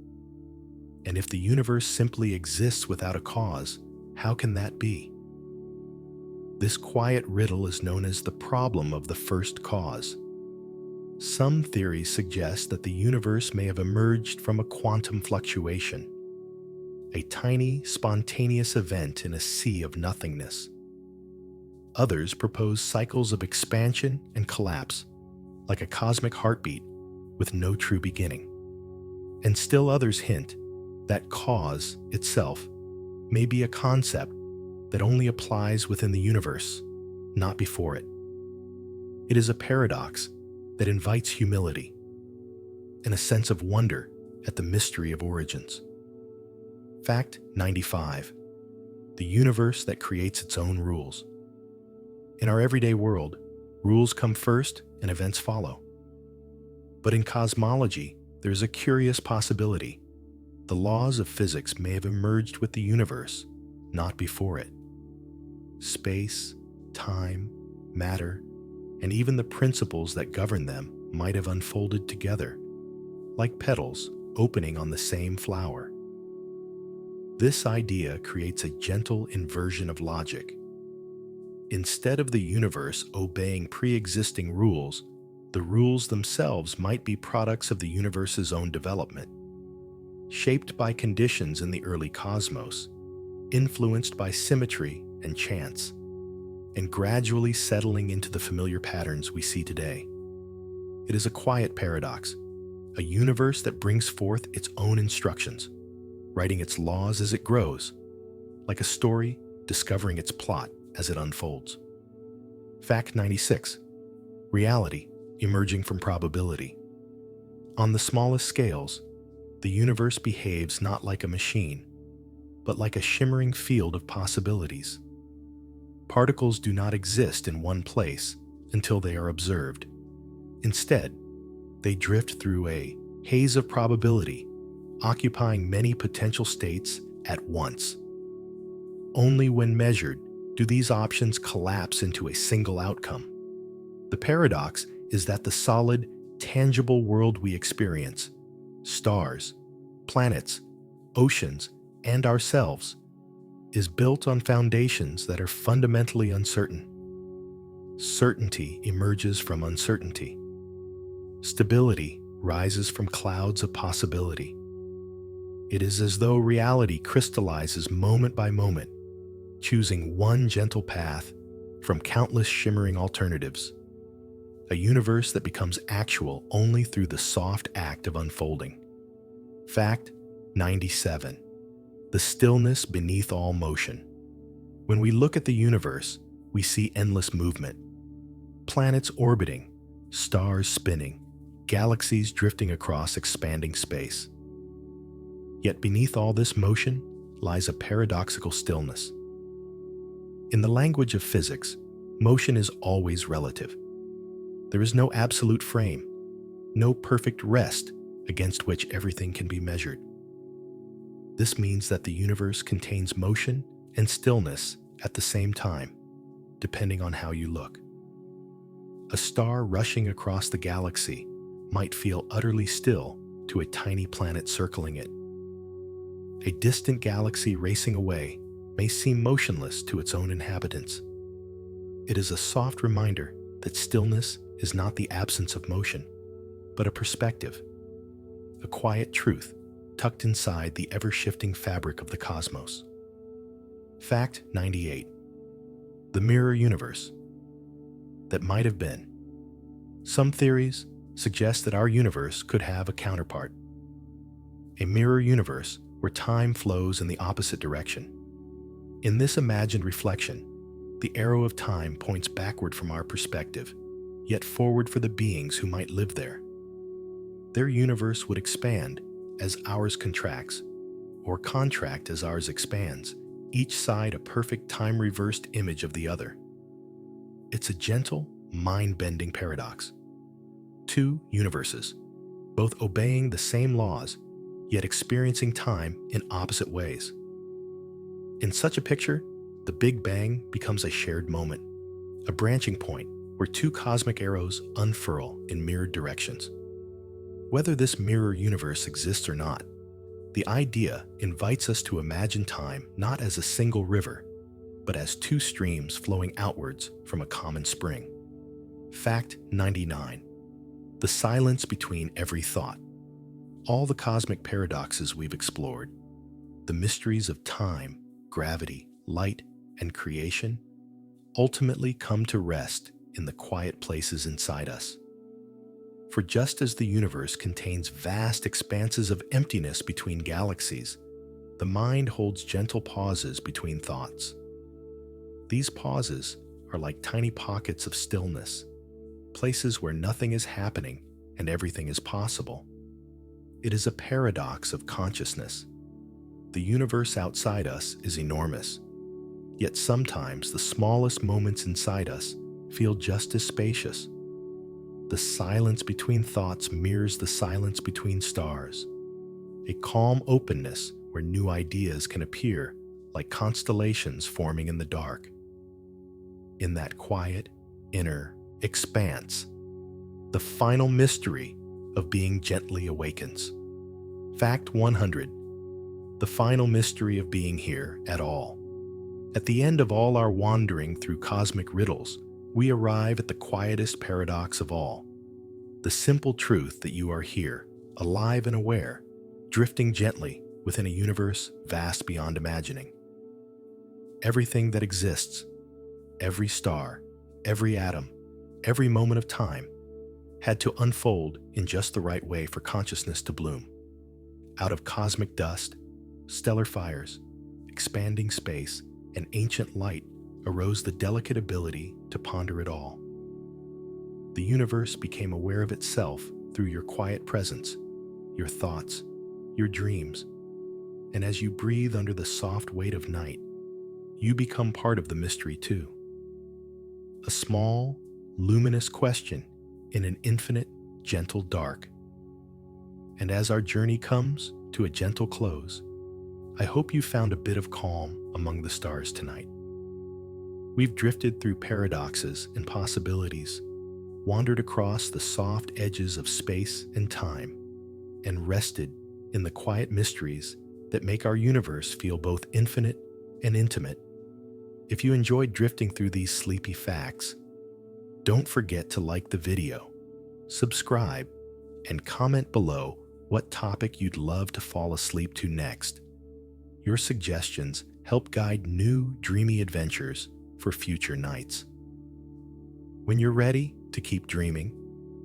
And if the universe simply exists without a cause, how can that be? This quiet riddle is known as the problem of the first cause. Some theories suggest that the universe may have emerged from a quantum fluctuation, a tiny, spontaneous event in a sea of nothingness. Others propose cycles of expansion and collapse, like a cosmic heartbeat with no true beginning. And still others hint that cause itself may be a concept that only applies within the universe, not before it. It is a paradox that invites humility and a sense of wonder at the mystery of origins. Fact 95. The universe that creates its own rules. In our everyday world, rules come first and events follow. But in cosmology, there is a curious possibility. The laws of physics may have emerged with the universe, not before it. Space, time, matter, and even the principles that govern them might have unfolded together, like petals opening on the same flower. This idea creates a gentle inversion of logic. Instead of the universe obeying pre-existing rules, the rules themselves might be products of the universe's own development, shaped by conditions in the early cosmos, influenced by symmetry and chance, and gradually settling into the familiar patterns we see today. It is a quiet paradox, a universe that brings forth its own instructions, writing its laws as it grows, like a story discovering its plot as it unfolds. Fact 96. Reality emerging from probability. On the smallest scales, the universe behaves not like a machine, but like a shimmering field of possibilities. Particles do not exist in one place until they are observed. Instead, they drift through a haze of probability, occupying many potential states at once. Only when measured do these options collapse into a single outcome. The paradox is that the solid, tangible world we experience, stars, planets, oceans, and ourselves, is built on foundations that are fundamentally uncertain. Certainty emerges from uncertainty. Stability rises from clouds of possibility. It is as though reality crystallizes moment by moment, choosing one gentle path from countless shimmering alternatives. A universe that becomes actual only through the soft act of unfolding. Fact 97. The stillness beneath all motion. When we look at the universe, we see endless movement. Planets orbiting, stars spinning, galaxies drifting across expanding space. Yet beneath all this motion lies a paradoxical stillness. In the language of physics, motion is always relative. There is no absolute frame, no perfect rest against which everything can be measured. This means that the universe contains motion and stillness at the same time, depending on how you look. A star rushing across the galaxy might feel utterly still to a tiny planet circling it. A distant galaxy racing away may seem motionless to its own inhabitants. It is a soft reminder that stillness is not the absence of motion, but a perspective, a quiet truth tucked inside the ever-shifting fabric of the cosmos. Fact 98. The mirror universe that might have been. Some theories suggest that our universe could have a counterpart, a mirror universe where time flows in the opposite direction. In this imagined reflection, the arrow of time points backward from our perspective, yet forward for the beings who might live there. Their universe would expand as ours contracts, or contract as ours expands, each side a perfect time-reversed image of the other. It's a gentle, mind-bending paradox. Two universes, both obeying the same laws, yet experiencing time in opposite ways. In such a picture, the Big Bang becomes a shared moment, a branching point where two cosmic arrows unfurl in mirrored directions. Whether this mirror universe exists or not, the idea invites us to imagine time not as a single river, but as two streams flowing outwards from a common spring. Fact 99. The silence between every thought. All the cosmic paradoxes we've explored, the mysteries of time, gravity, light, and creation, ultimately come to rest in the quiet places inside us. For just as the universe contains vast expanses of emptiness between galaxies, the mind holds gentle pauses between thoughts. These pauses are like tiny pockets of stillness, places where nothing is happening and everything is possible. It is a paradox of consciousness. The universe outside us is enormous, yet sometimes the smallest moments inside us feel just as spacious. The silence between thoughts mirrors the silence between stars, a calm openness where new ideas can appear like constellations forming in the dark. In that quiet, inner expanse, the final mystery of being gently awakens. Fact 100. The final mystery of being here at all. At the end of all our wandering through cosmic riddles, we arrive at the quietest paradox of all, the simple truth that you are here, alive and aware, drifting gently within a universe vast beyond imagining. Everything that exists, every star, every atom, every moment of time, had to unfold in just the right way for consciousness to bloom. Out of cosmic dust, stellar fires, expanding space, and ancient light arose the delicate ability to ponder it all. The universe became aware of itself through your quiet presence, your thoughts, your dreams, and as you breathe under the soft weight of night, you become part of the mystery too. A small, luminous question in an infinite, gentle dark. And as our journey comes to a gentle close, I hope you found a bit of calm among the stars tonight. We've drifted through paradoxes and possibilities, wandered across the soft edges of space and time, and rested in the quiet mysteries that make our universe feel both infinite and intimate. If you enjoyed drifting through these sleepy facts, don't forget to like the video, subscribe, and comment below what topic you'd love to fall asleep to next. Your suggestions help guide new, dreamy adventures for future nights. When you're ready to keep dreaming,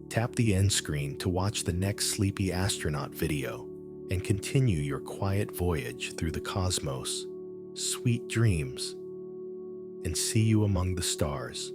tap the end screen to watch the next Sleepy Astronaut video and continue your quiet voyage through the cosmos. Sweet dreams, and see you among the stars.